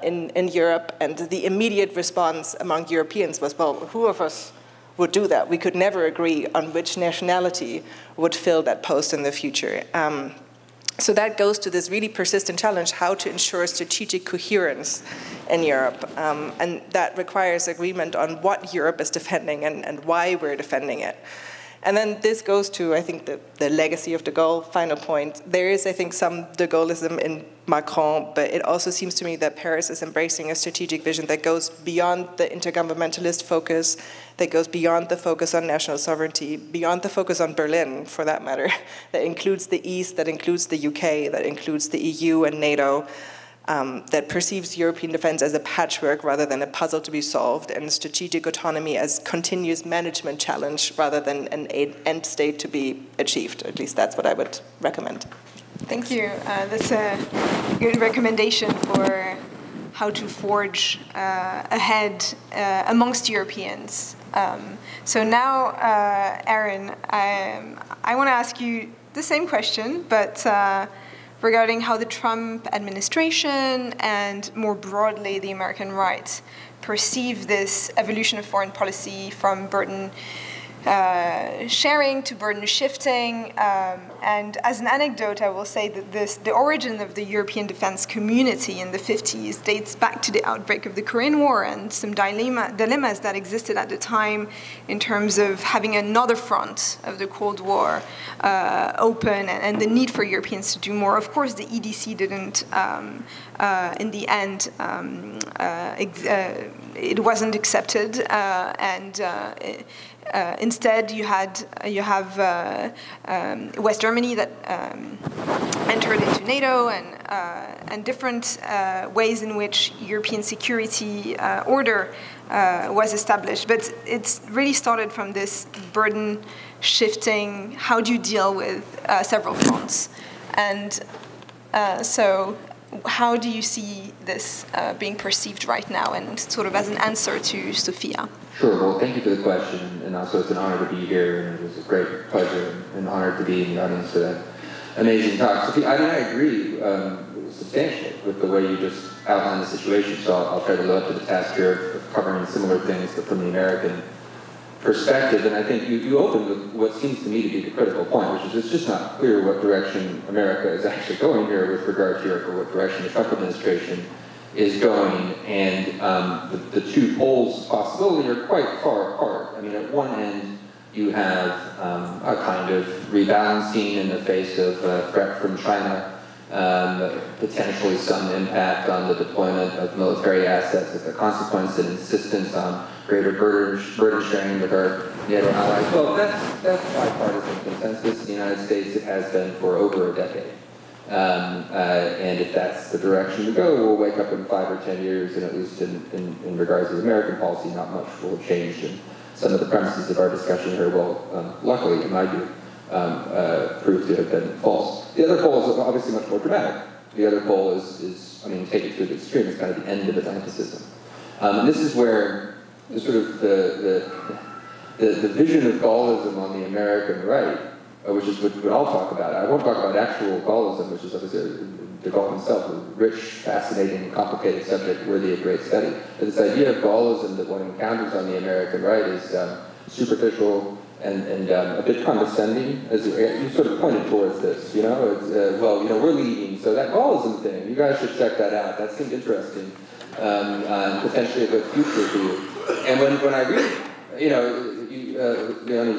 Speaker 7: in Europe, and the immediate response among Europeans was, well, who of us would do that? We could never agree on which nationality would fill that post in the future. So that goes to this really persistent challenge, how to ensure strategic coherence in Europe. And that requires agreement on what Europe is defending and why we're defending it. And then this goes to, I think, the legacy of de Gaulle, final point. There is, I think, some de Gaullism in Macron, but it also seems to me that Paris is embracing a strategic vision that goes beyond the intergovernmentalist focus, that goes beyond the focus on national sovereignty, beyond the focus on Berlin, for that matter, that includes the East, that includes the UK, that includes the EU and NATO, that perceives European defense as a patchwork rather than a puzzle to be solved, and strategic autonomy as continuous management challenge rather than an end state to be achieved. At least that's what I would recommend.
Speaker 6: Thank you. That's a good recommendation for how to forge ahead amongst Europeans. So now, Aaron, I want to ask you the same question, but regarding how the Trump administration and more broadly the American right perceive this evolution of foreign policy from burden sharing to burden shifting. And as an anecdote, I will say that the origin of the European defense community in the 50s dates back to the outbreak of the Korean War and some dilemmas that existed at the time in terms of having another front of the Cold War open and the need for Europeans to do more. Of course, the EDC didn't, in the end, it wasn't accepted, and instead, you have West Germany that entered into NATO and different ways in which European security order was established. But it's really started from this burden shifting. How do you deal with several fronts? And so how do you see this being perceived right now, and sort of as an answer to Sophia?
Speaker 8: Sure. Well, thank you for the question, and also it's an honor to be here, and it was a great pleasure and honor to be in the audience for that amazing talk. Sophia, I agree substantially with the way you just outlined the situation, so I'll try to live up to the task here of covering similar things, but from the American perspective. And I think you opened with what seems to me to be the critical point, which is it's just not clear what direction America is actually going here with regard to Europe, or what direction the Trump administration is going, and the two poles of possibility are quite far apart. I mean, at one end, you have a kind of rebalancing in the face of threat from China, potentially some impact on the deployment of military assets as a consequence, and insistence on greater burden sharing with our NATO allies. Well, that's bipartisan consensus in the United States. It has been for over a decade. And if that's the direction to go, we'll wake up in 5 or 10 years, and at least in regards to American policy, not much will have changed. And some of the premises of our discussion here will, luckily, in my view, prove to have been false. The other pole is obviously much more dramatic. The other pole is I mean, take it to the extreme, it's kind of the end of the Atlantic system. And this is where the sort of the the vision of Gaullism on the American right, which is what I'll talk about. I won't talk about actual Gaullism, which is obviously de Gaulle himself, a rich, fascinating, complicated subject worthy of great study. But this idea of Gaullism that one encounters on the American right is superficial and a bit condescending. As you sort of pointed towards this, you know, it's, well, you know, we're leading, so that Gaullism thing, you guys should check that out. That seemed interesting, and potentially a good future for you. And when I read, you know, you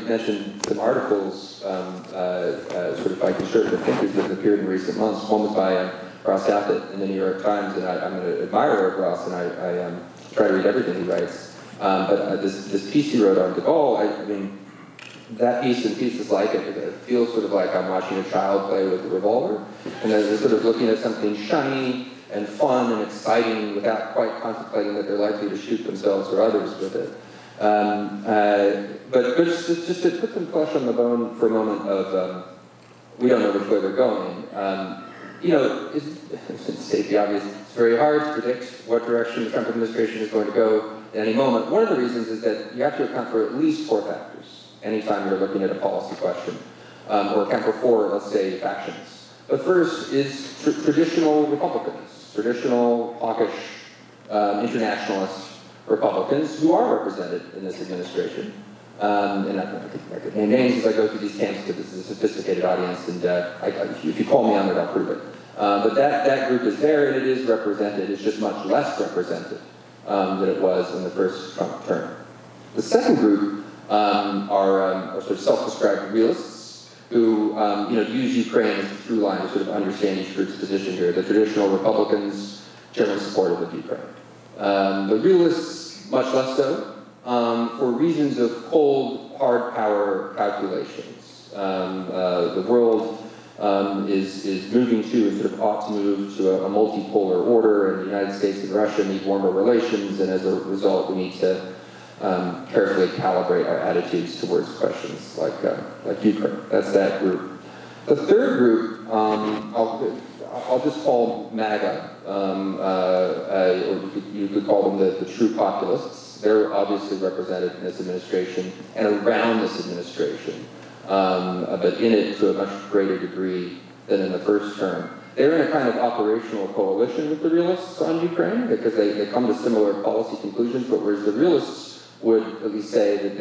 Speaker 8: mentioned some articles sort of by conservative thinkers that have appeared in recent months. One was by Ross Douthat in the New York Times, and I'm an admirer of Ross, and I try to read everything he writes. But this piece he wrote on de Gaulle, I mean, that piece and pieces like it feels sort of like I'm watching a child play with a revolver, and they're sort of looking at something shiny and fun and exciting without quite contemplating that they're likely to shoot themselves or others with it. But just to put some flesh on the bone for a moment of, we don't know which way we're going. You know, to state the obvious, it's very hard to predict what direction the Trump administration is going to go at any moment. One of the reasons is that you have to account for at least 4 factors anytime you're looking at a policy question, or account for 4, let's say, factions. But first is traditional Republicans, traditional hawkish internationalist Republicans who are represented in this administration. And I could name names as I go through these camps because this is a sophisticated audience, and if you call me on it, I'll prove it. But that group is there, and it is represented. It's just much less represented than it was in the first Trump term. The second group are sort of self-described realists who you know, use Ukraine as a through line to sort of understand each group's position here. The traditional Republicans, generally supportive of Ukraine. The realists, much less so, for reasons of cold, hard power calculations. The world is moving to, and sort of ought to move to, a multipolar order, and the United States and Russia need warmer relations, and as a result, we need to carefully calibrate our attitudes towards questions like Ukraine. That's that group. The third group, I'll just call MAGA, or you could call them the true populists. They're obviously represented in this administration and around this administration, but in it to a much greater degree than in the first term. They're in a kind of operational coalition with the realists on Ukraine because they come to similar policy conclusions, but whereas the realists would at least say that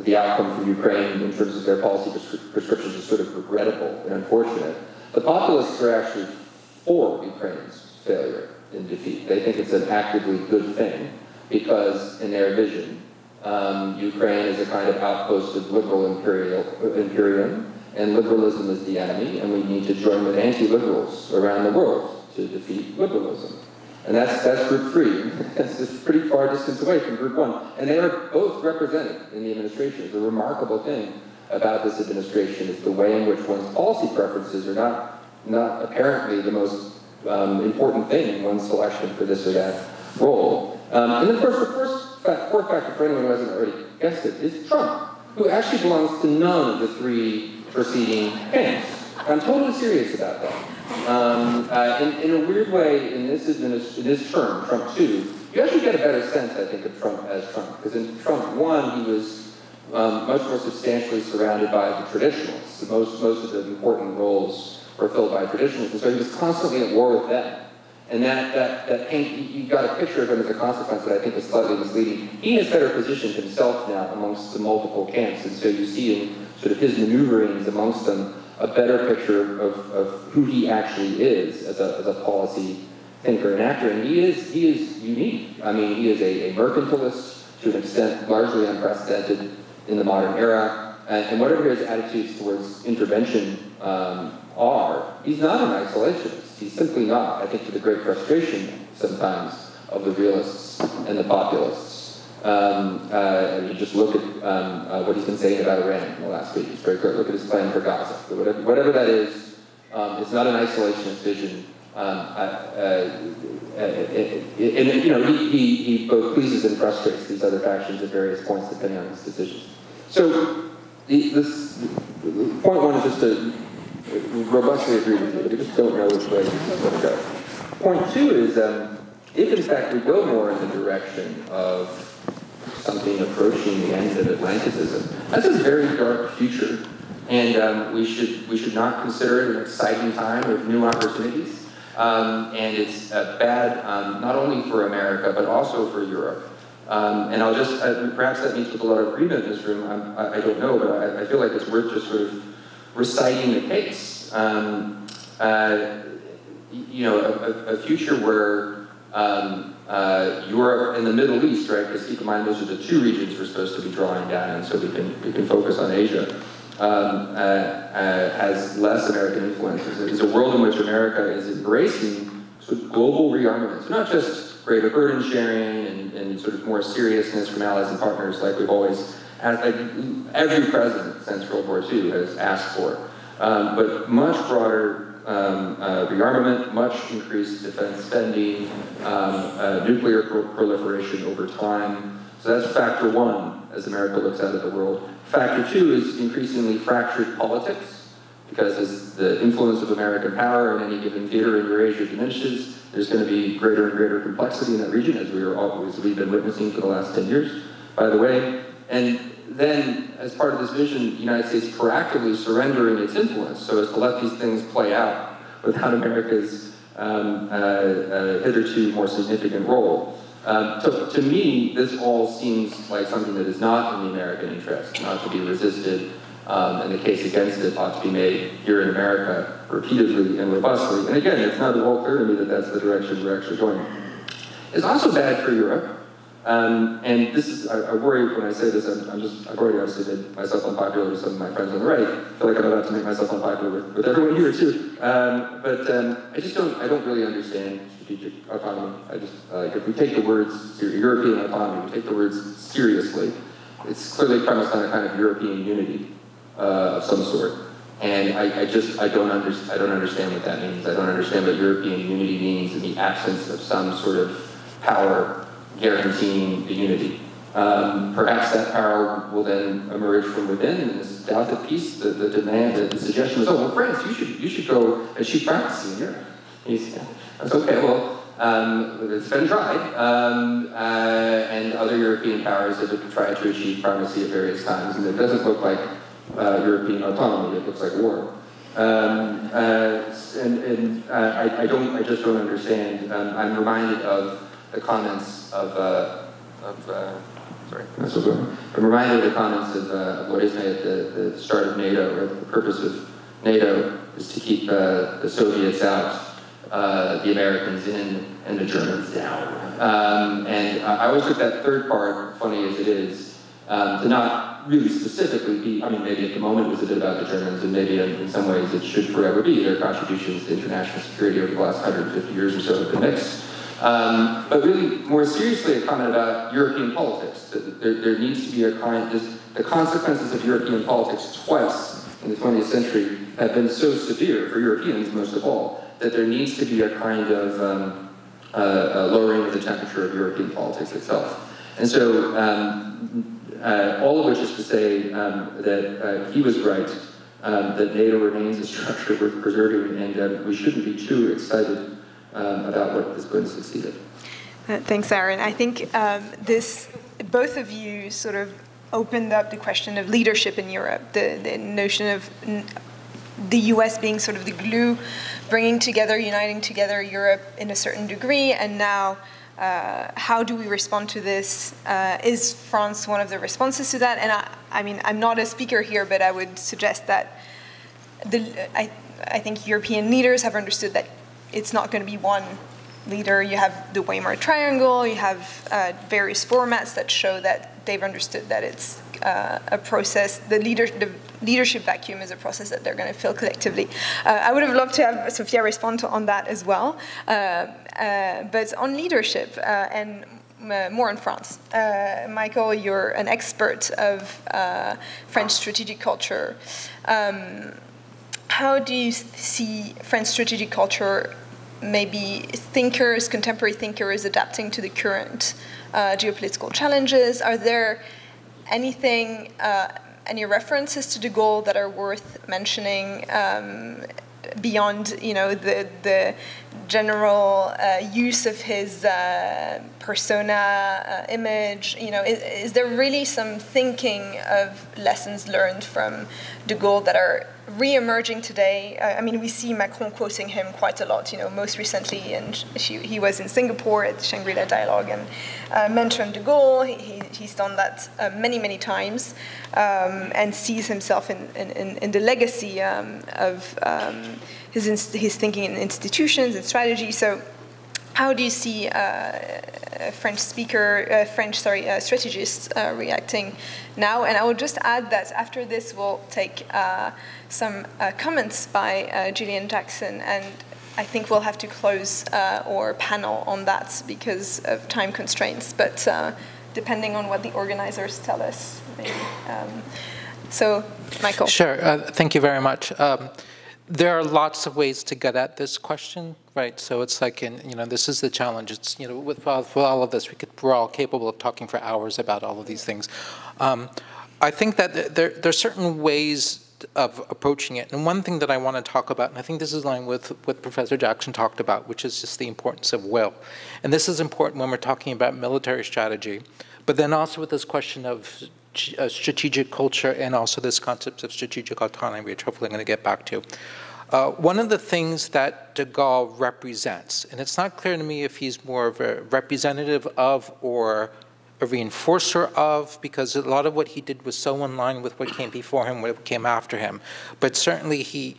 Speaker 8: the outcome for Ukraine in terms of their policy prescriptions is sort of regrettable and unfortunate. The populists are actually for Ukraine's failure and defeat. They think it's an actively good thing because, in their vision, Ukraine is a kind of outpost of liberal imperium, and liberalism is the enemy, and we need to join with anti-liberals around the world to defeat liberalism. And that's group 3. That's a pretty far distance away from group 1. And they are both represented in the administration. The remarkable thing about this administration is the way in which one's policy preferences are not apparently the most important thing in one's selection for this or that role. And then fourth factor, for anyone who hasn't already guessed it, is Trump, who actually belongs to none of the 3 preceding camps. I'm totally serious about that. In a weird way, in this term, Trump 2, you actually get a better sense, I think, of Trump as Trump. Because in Trump 1, he was much more substantially surrounded by the traditionalists. Most of the important roles were filled by traditionalists, and so he was constantly at war with them. And that paint, you got a picture of him as a consequence that I think is slightly misleading. He has better positioned himself now amongst the multiple camps, and so you see in sort of his maneuverings amongst them a better picture of who he actually is as a policy thinker and actor. And he is unique. I mean, he is a mercantilist to an extent largely unprecedented in the modern era. And whatever his attitudes towards intervention are, he's not an isolationist. He's simply not, I think, to the great frustration sometimes of the realists and the populists. And you just look at what he's been saying about Iran in the last week. It's very clear. Look at his plan for Gaza. Whatever that is, it's not an isolationist vision. And you know, he both pleases and frustrates these other factions at various points depending on his decisions. So this point 1 is just to robustly agree with you. We just don't know which way this is going to go. Point 2 is if in fact we go more in the direction of something approaching the end of Atlanticism. That's a very dark future, and we should not consider it an exciting time of new opportunities. And it's bad not only for America but also for Europe. And I'll just perhaps that means with a lot of agreement in this room. I don't know, but I feel like it's worth just sort of reciting the case. You know, a future where Europe and the Middle East, right? Because keep in mind those are the two regions we're supposed to be drawing down, and so we can focus on Asia. Has less American influence. It's a world in which America is embracing sort of global rearmament. So not just greater burden sharing and sort of more seriousness from allies and partners like we've always, like every president since World War II has asked for, but much broader rearmament, much increased defense spending, nuclear proliferation over time. So that's factor one as America looks out at the world. Factor two is increasingly fractured politics, because as the influence of American power in any given theater in Eurasia diminishes, there's going to be greater and greater complexity in that region, as we've been witnessing for the last 10 years, by the way. And then, as part of this vision, the United States proactively surrendering its influence so as to let these things play out without America's hitherto more significant role. To me, this all seems like something that is not in the American interest, not to be resisted, and the case against it ought to be made here in America repeatedly and robustly. And again, it's not at all clear to me that that's the direction we're actually going. It's also bad for Europe. And this is, I worry when I say this, I've already obviously made myself unpopular with some of my friends on the right. I feel like I'm about to make myself unpopular with everyone here too. I don't really understand strategic autonomy. If we take the words, European autonomy, we take the words seriously, it's clearly premised on a kind of European unity of some sort. And I don't understand what that means. I don't understand what European unity means in the absence of some sort of power guaranteeing the unity. Perhaps that power will then emerge from within, and this doubted peace, the demand, the suggestion was, oh, well, France, you should go achieve primacy in Europe. That's okay, well, it's been tried, and other European powers have tried to achieve primacy at various times, and it doesn't look like European autonomy, it looks like war. I just don't understand. I'm reminded of the comments I'm reminded of the comments of what is made at the start of NATO, or the purpose of NATO is to keep the Soviets out, the Americans in, and the Germans down. And I always took that third part, funny as it is, to not really specifically be, I mean, maybe at the moment it was a bit about the Germans, and maybe in some ways it should forever be. Their contributions to international security over the last 150 years or so have been mixed. But really, more seriously, a comment about European politics. There needs to be a kind, the consequences of European politics twice in the 20th century have been so severe, for Europeans most of all, that there needs to be a kind of lowering of the temperature of European politics itself. And so, all of which is to say that he was right, that NATO remains a structure worth preserving, and we shouldn't be too excited about what is going to succeed in.
Speaker 6: Thanks, Aaron. I think both of you sort of opened up the question of leadership in Europe, the notion of the US being sort of the glue, bringing together, uniting together Europe in a certain degree, and now how do we respond to this? Is France one of the responses to that? And I mean, I'm not a speaker here, but I would suggest that I think European leaders have understood that it's not going to be one leader. You have the Weimar Triangle, you have various formats that show that they've understood that it's a process, the leadership vacuum is a process that they're going to fill collectively. I would have loved to have Sophia respond on that as well. But on leadership, and more in France. Michael, you're an expert of French strategic culture. How do you see French strategic culture, maybe thinkers, contemporary thinkers, adapting to the current geopolitical challenges? Are there any references to de Gaulle that are worth mentioning? beyond, you know, the general use of his persona, image? You know, is there really some thinking of lessons learned from de Gaulle that are re-emerging today? I mean, we see Macron quoting him quite a lot, you know, most recently, and he was in Singapore at the Shangri-La Dialogue and mentioned de Gaulle. He's done that many, many times, and sees himself in the legacy of his thinking in institutions and strategy. So how do you see strategists reacting now? And I will just add that after this, we'll take some comments by Julian Jackson, and I think we'll have to close our panel on that because of time constraints, but depending on what the organizers tell us, maybe. So, Michael.
Speaker 9: Sure, thank you very much. There are lots of ways to get at this question, right? So it's like, you know, this is the challenge. It's, you know, with all of this, we're all capable of talking for hours about all of these things. I think that there are certain ways of approaching it. And one thing that I want to talk about, and I think this is in line with what Professor Jackson talked about, which is just the importance of will. And this is important when we're talking about military strategy, but then also with this question of strategic culture and also this concept of strategic autonomy, which hopefully I'm going to get back to. One of the things that de Gaulle represents, and it's not clear to me if he's more of a representative of or a reinforcer of, because a lot of what he did was so in line with what came before him, what came after him. But certainly he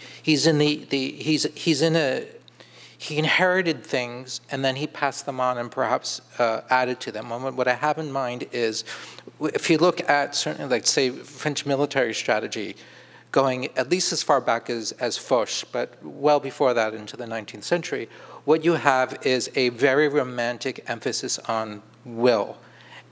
Speaker 9: inherited things and then he passed them on and perhaps added to them. What I have in mind is, if you look at certainly, like say, French military strategy, going at least as far back as Foch, but well before that into the 19th century, what you have is a very romantic emphasis on will.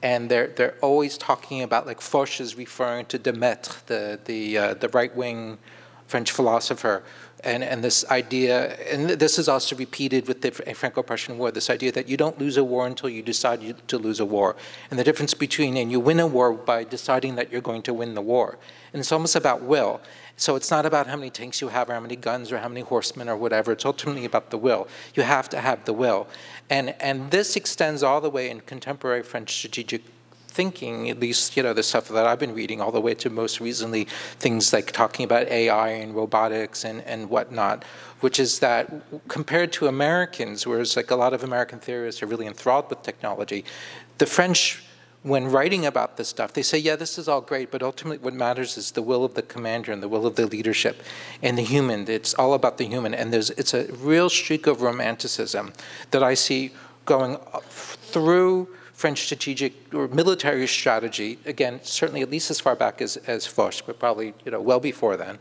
Speaker 9: And they're always talking about, like Foch is referring to Demetre, the right-wing French philosopher, and this idea, and this is also repeated with the Franco-Prussian War, this idea that you don't lose a war until you decide to lose a war. And the difference between, and you win a war by deciding that you're going to win the war. And it's almost about will. So it's not about how many tanks you have or how many guns or how many horsemen or whatever. It's ultimately about the will. You have to have the will. And this extends all the way in contemporary French strategic thinking, at least, you know, the stuff that I've been reading, all the way to most recently things like talking about AI and robotics and whatnot, which is that compared to Americans, whereas like a lot of American theorists are really enthralled with technology, the French, when writing about this stuff, they say, yeah, this is all great, but ultimately what matters is the will of the commander and the will of the leadership and the human. It's all about the human. And it's a real streak of romanticism that I see going through French strategic or military strategy, again, certainly at least as far back as Foch, but probably, you know, well before then.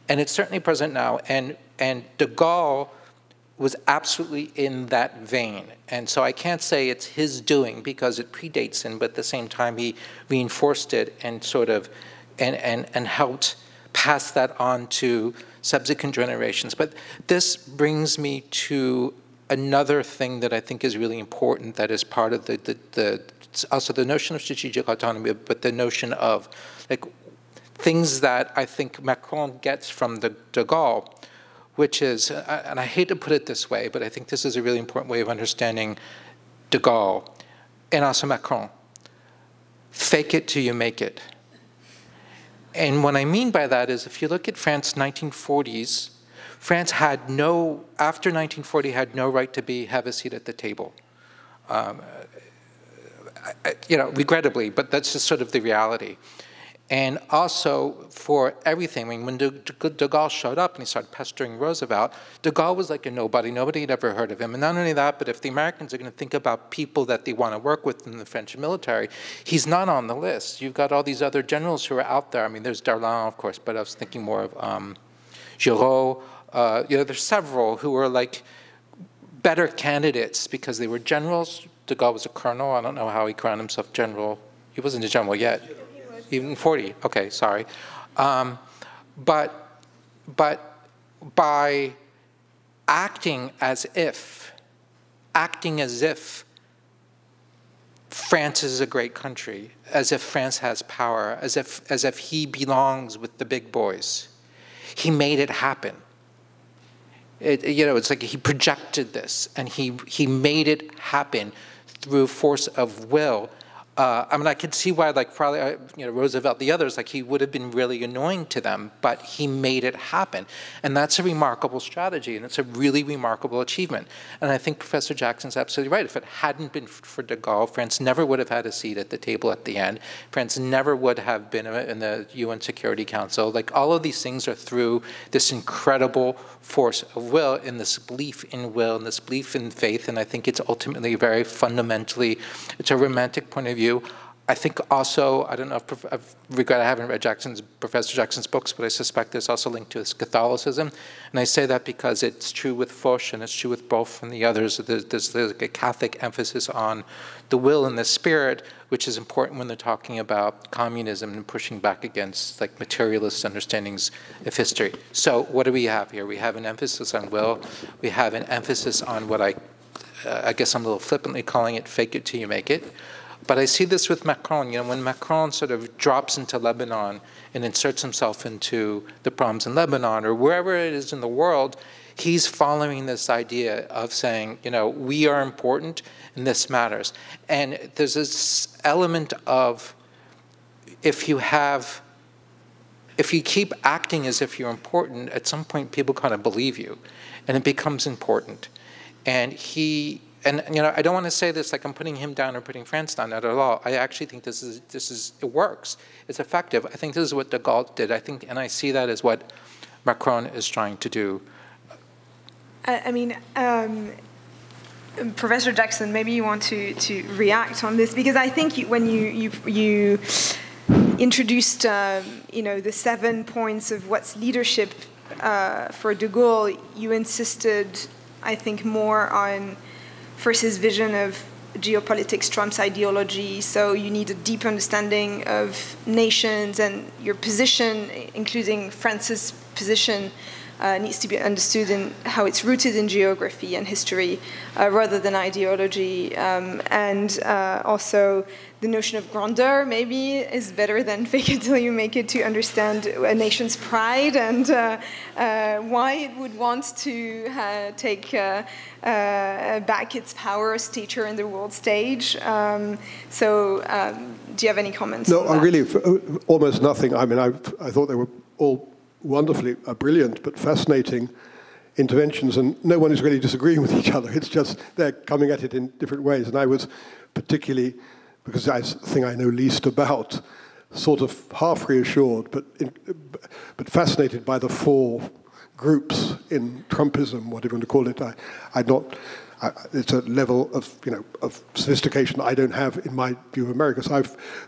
Speaker 9: And it's certainly present now. And de Gaulle was absolutely in that vein. And so I can't say it's his doing because it predates him, but at the same time he reinforced it and sort of, and helped pass that on to subsequent generations. But this brings me to another thing that I think is really important that is part of also the notion of strategic autonomy, but the notion of like things that I think Macron gets from de Gaulle, which is, and I hate to put it this way, but I think this is a really important way of understanding de Gaulle and also Macron. Fake it till you make it. And what I mean by that is if you look at France 1940s, France had after 1940, had no right to have a seat at the table. You know, regrettably, but that's just sort of the reality. And also for everything, I mean, when de Gaulle showed up and he started pestering Roosevelt, de Gaulle was like a nobody. Nobody had ever heard of him. And not only that, but if the Americans are going to think about people that they want to work with in the French military, he's not on the list. You've got all these other generals who are out there. I mean, there's Darlan, of course, but I was thinking more of Giraud. You know, there's several who were like better candidates because they were generals. De Gaulle was a colonel. I don't know how he crowned himself general. He wasn't a general yet. Even 40. Okay, sorry. But by acting as if France is a great country, as if France has power, as if he belongs with the big boys, he made it happen. It's like he projected this, and he made it happen through force of will. I mean, I could see why, like, probably, Roosevelt, the others, like, he would have been really annoying to them, but he made it happen. And that's a remarkable strategy, and it's a really remarkable achievement. And I think Professor Jackson's absolutely right. If it hadn't been for de Gaulle, France never would have had a seat at the table at the end. France never would have been in the UN Security Council. Like, all of these things are through this incredible force of will, and this belief in will, and this belief in faith, and I think it's ultimately very fundamentally, it's a romantic point of view. I think also, I don't know if I regret I haven't read Professor Jackson's books, but I suspect there's also linked to his Catholicism. And I say that because it's true with Foch and it's true with Boff and the others. There's a Catholic emphasis on the will and the spirit, which is important when they're talking about communism and pushing back against like materialist understandings of history. So what do we have here? We have an emphasis on will. We have an emphasis on what I guess I'm a little flippantly calling it fake it till you make it. But I see this with Macron. When Macron sort of drops into Lebanon and inserts himself into the problems in Lebanon or wherever it is in the world, he's following this idea of saying, we are important and this matters. And there's this element of if you keep acting as if you're important, at some point people kind of believe you and it becomes important. And I don't want to say this like I'm putting him down or putting France down, not at all. I actually think it works. It's effective. I think this is what de Gaulle did. And I see that as what Macron is trying to do.
Speaker 6: Professor Jackson, maybe you want to react on this, because I think when you introduced the 7 points of what's leadership for de Gaulle, you insisted, I think, more on first his vision of geopolitics trumps ideology, so you need a deep understanding of nations, and your position, including France's position, needs to be understood in how it's rooted in geography and history rather than ideology. And also the notion of grandeur maybe is better than fake it till you make it, to understand a nation's pride and why it would want to take back its power as teacher in the world stage. Do you have any comments on that?
Speaker 3: No, really, almost nothing. I mean, I thought they were all wonderfully brilliant but fascinating interventions, and no one is really disagreeing with each other. It's just they're coming at it in different ways. And I was particularly, because that's the thing I know least about, sort of half reassured, but fascinated by the 4 groups in Trumpism, whatever you want to call it. It's a level of of sophistication I don't have in my view of America.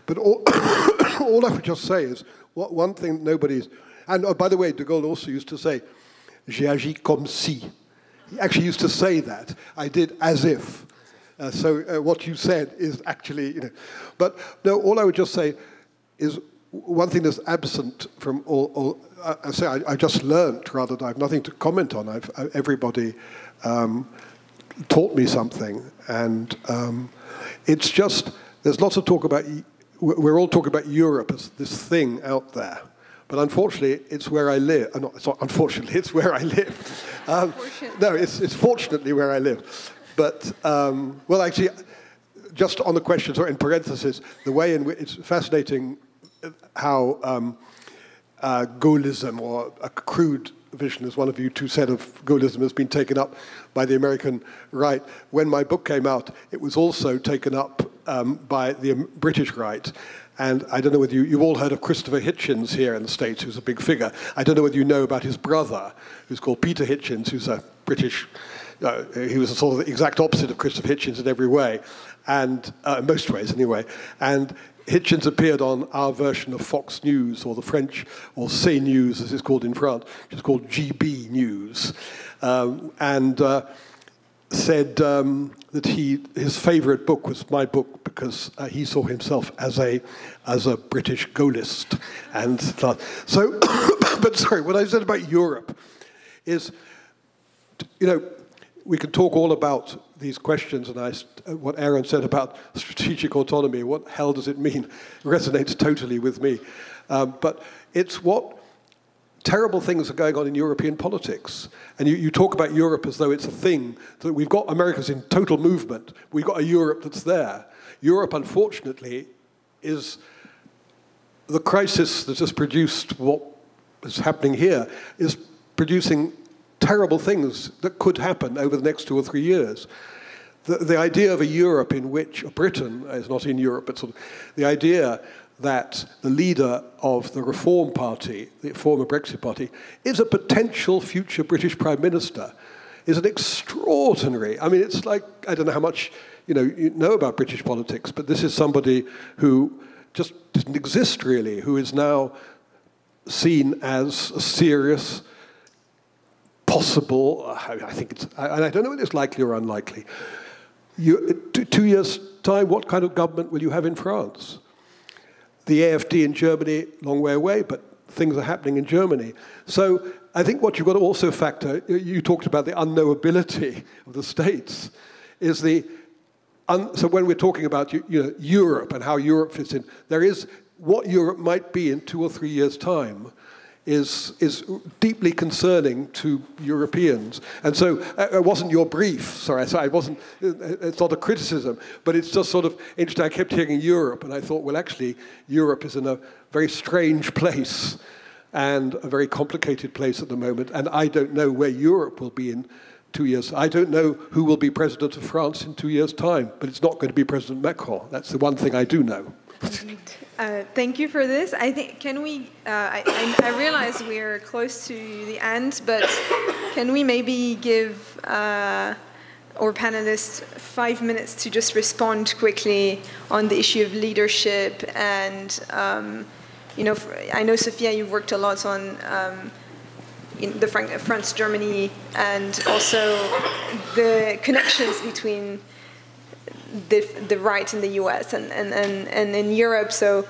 Speaker 3: But all I would just say is one thing nobody's. And by the way, de Gaulle also used to say, "J'ai agi comme si." He actually used to say that. I did as if. So what you said is actually, But no, all I would just say is one thing that's absent from all I just learned, rather than I have nothing to comment on. Everybody taught me something, and it's just, there's lots of talk about, we're all talking about Europe as this thing out there. But unfortunately, it's where I live. It's not unfortunately, it's where I live. No, it's fortunately where I live. But, well, actually, just on the questions, or in parentheses, the way in which it's fascinating how Gaullism, or a crude vision, as one of you two said, of Gaullism has been taken up by the American right. When my book came out, it was also taken up by the British right. And I don't know whether you've all heard of Christopher Hitchens here in the States, who's a big figure. I don't know whether you know about his brother, who's called Peter Hitchens, who's a British, he was a sort of the exact opposite of Christopher Hitchens in every way, and in most ways anyway. And Hitchens appeared on our version of Fox News, or the French, or C News, as it's called in France, which is called GB News, and said that his favourite book was my book because he saw himself as a British Gaullist, and so. But sorry, what I said about Europe is, we can talk all about these questions, and what Aaron said about strategic autonomy, what the hell does it mean? It resonates totally with me. But it's what terrible things are going on in European politics. And you talk about Europe as though it's a thing, that we've got America's in total movement. We've got a Europe that's there. Europe, unfortunately, is the crisis that has produced what is happening here, is producing terrible things that could happen over the next 2 or 3 years. The idea of a Europe in which, Britain is not in Europe, but sort of, the idea that the leader of the Reform Party, the former Brexit Party, is a potential future British Prime Minister is an extraordinary, I mean, it's like, I don't know how much you know about British politics, but this is somebody who just didn't exist really, who is now seen as a serious, possible, I think it's, and I don't know whether it's likely or unlikely. 2 years' time, what kind of government will you have in France? The AfD in Germany, long way away, but things are happening in Germany. So I think what you've got to also factor, you talked about the unknowability of the states, is so when we're talking about Europe and how Europe fits in, there is what Europe might be in 2 or 3 years' time is deeply concerning to Europeans. And so it wasn't your brief, sorry, I wasn't, it's not a criticism, but it's just sort of interesting. I kept hearing Europe, and I thought, well, actually, Europe is in a very strange place and a very complicated place at the moment, and I don't know where Europe will be in 2 years. I don't know who will be president of France in 2 years' time, but it's not going to be President Macron. That's the one thing I do know.
Speaker 6: Thank you for this. I think, can we, I realize we're close to the end, but can we maybe give our panelists 5 minutes to just respond quickly on the issue of leadership and, I know, Sophia, you've worked a lot on France, Germany, and also the connections between the right in the US and in Europe. So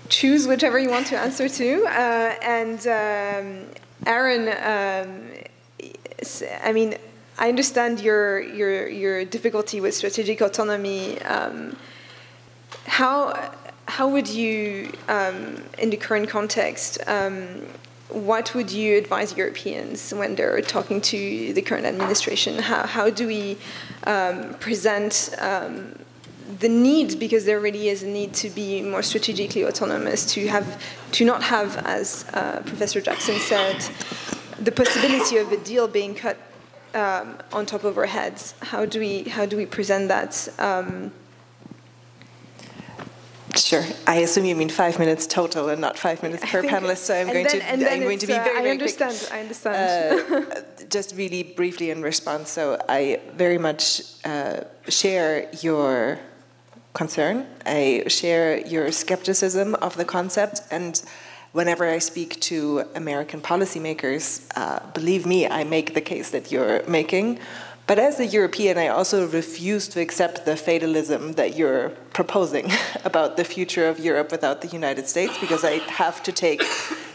Speaker 6: choose whichever you want to answer to. Aaron, I mean, I understand your difficulty with strategic autonomy. How would you, in the current context, what would you advise Europeans when they're talking to the current administration? How do we present the need, because there really is a need to be more strategically autonomous, to not have, as Professor Jackson said, the possibility of a deal being cut on top of our heads? How do we present that?
Speaker 7: Sure. I assume you mean 5 minutes total and not 5 minutes per panelist, so I'm going to be very quick. I understand. Just really briefly in response, so I very much share your concern. I share your skepticism of the concept, and whenever I speak to American policymakers, believe me, I make the case that you're making. But as a European, I also refuse to accept the fatalism that you're proposing about the future of Europe without the United States, because I have to take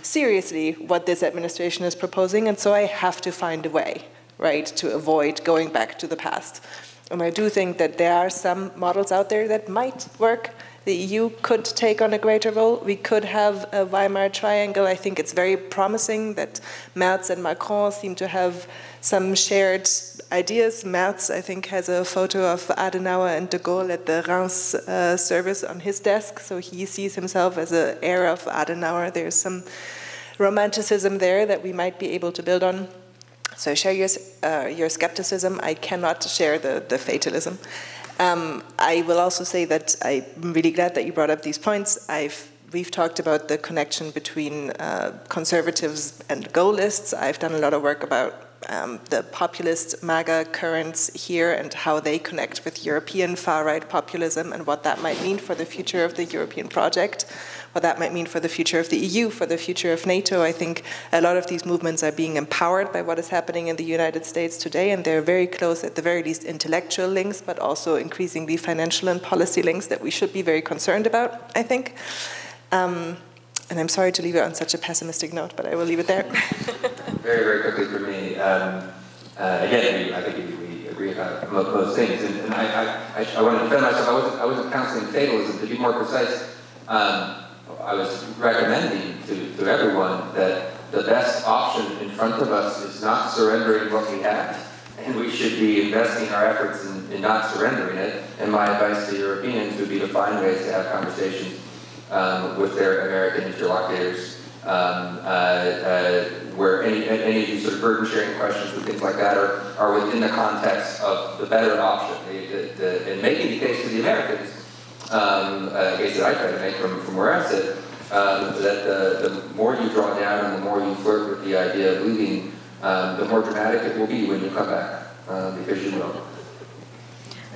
Speaker 7: seriously what this administration is proposing, and so I have to find a way, right, to avoid going back to the past. And I do think that there are some models out there that might work. The EU could take on a greater role. We could have a Weimar Triangle. I think it's very promising that Merz and Macron seem to have some shared ideas. Merz, I think, has a photo of Adenauer and de Gaulle at the Reims service on his desk, so he sees himself as an heir of Adenauer. There's some romanticism there that we might be able to build on. So I share your skepticism. I cannot share the fatalism. I will also say that I'm really glad that you brought up these points. We've talked about the connection between conservatives and Gaullists. I've done a lot of work about the populist MAGA currents here and how they connect with European far-right populism and what that might mean for the future of the European project, what that might mean for the future of the EU, for the future of NATO. I think a lot of these movements are being empowered by what is happening in the United States today, and they're very close, at the very least, intellectual links, but also increasingly financial and policy links that we should be very concerned about, I think. And I'm sorry to leave it on such a pessimistic note, but I will leave it there.
Speaker 8: Very, very quickly for me. Again, I think we agree about most things. And I want to defend myself. I wasn't counseling fatalism. To be more precise, I was recommending to everyone that the best option in front of us is not surrendering what we have, and we should be investing our efforts in not surrendering it. And my advice to Europeans would be to find ways to have conversations with their American interlocutors, where any of these sort of burden-sharing questions and things like that are within the context of the better option. And making the case to the Americans, a case that I try to make from where I sit, that the more you draw down and the more you flirt with the idea of leaving, the more dramatic it will be when you come back, because you will.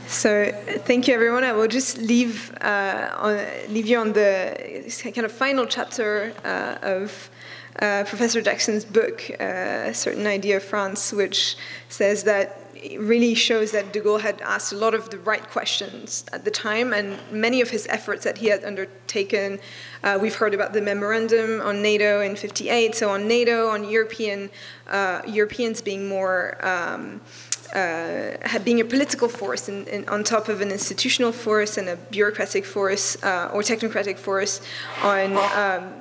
Speaker 6: So thank you, everyone. I will just leave you on the kind of final chapter of Professor Jackson's book, A Certain Idea of France, which says that it really shows that de Gaulle had asked a lot of the right questions at the time, and many of his efforts that he had undertaken, we've heard about the memorandum on NATO in '58, so on NATO, on Europeans being more, being a political force on top of an institutional force and a bureaucratic force or technocratic force, on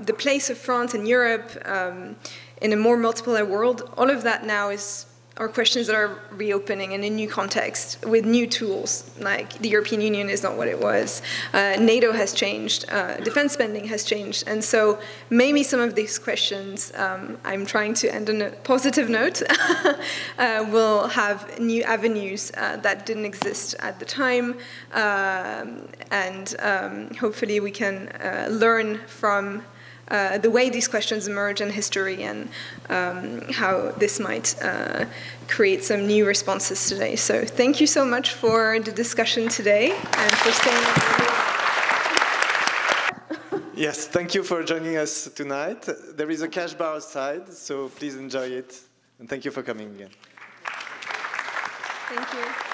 Speaker 6: the place of France in Europe in a more multipolar world. All of that now are questions that are reopening in a new context with new tools. Like the European Union is not what it was. NATO has changed. Defense spending has changed. And so maybe some of these questions, I'm trying to end on a positive note, will have new avenues that didn't exist at the time. And hopefully we can learn from the way these questions emerge in history and how this might create some new responses today. So thank you so much for the discussion today and for staying.
Speaker 10: Yes, thank you for joining us tonight. There is a cash bar outside, so please enjoy it. And thank you for coming again.
Speaker 6: Thank you.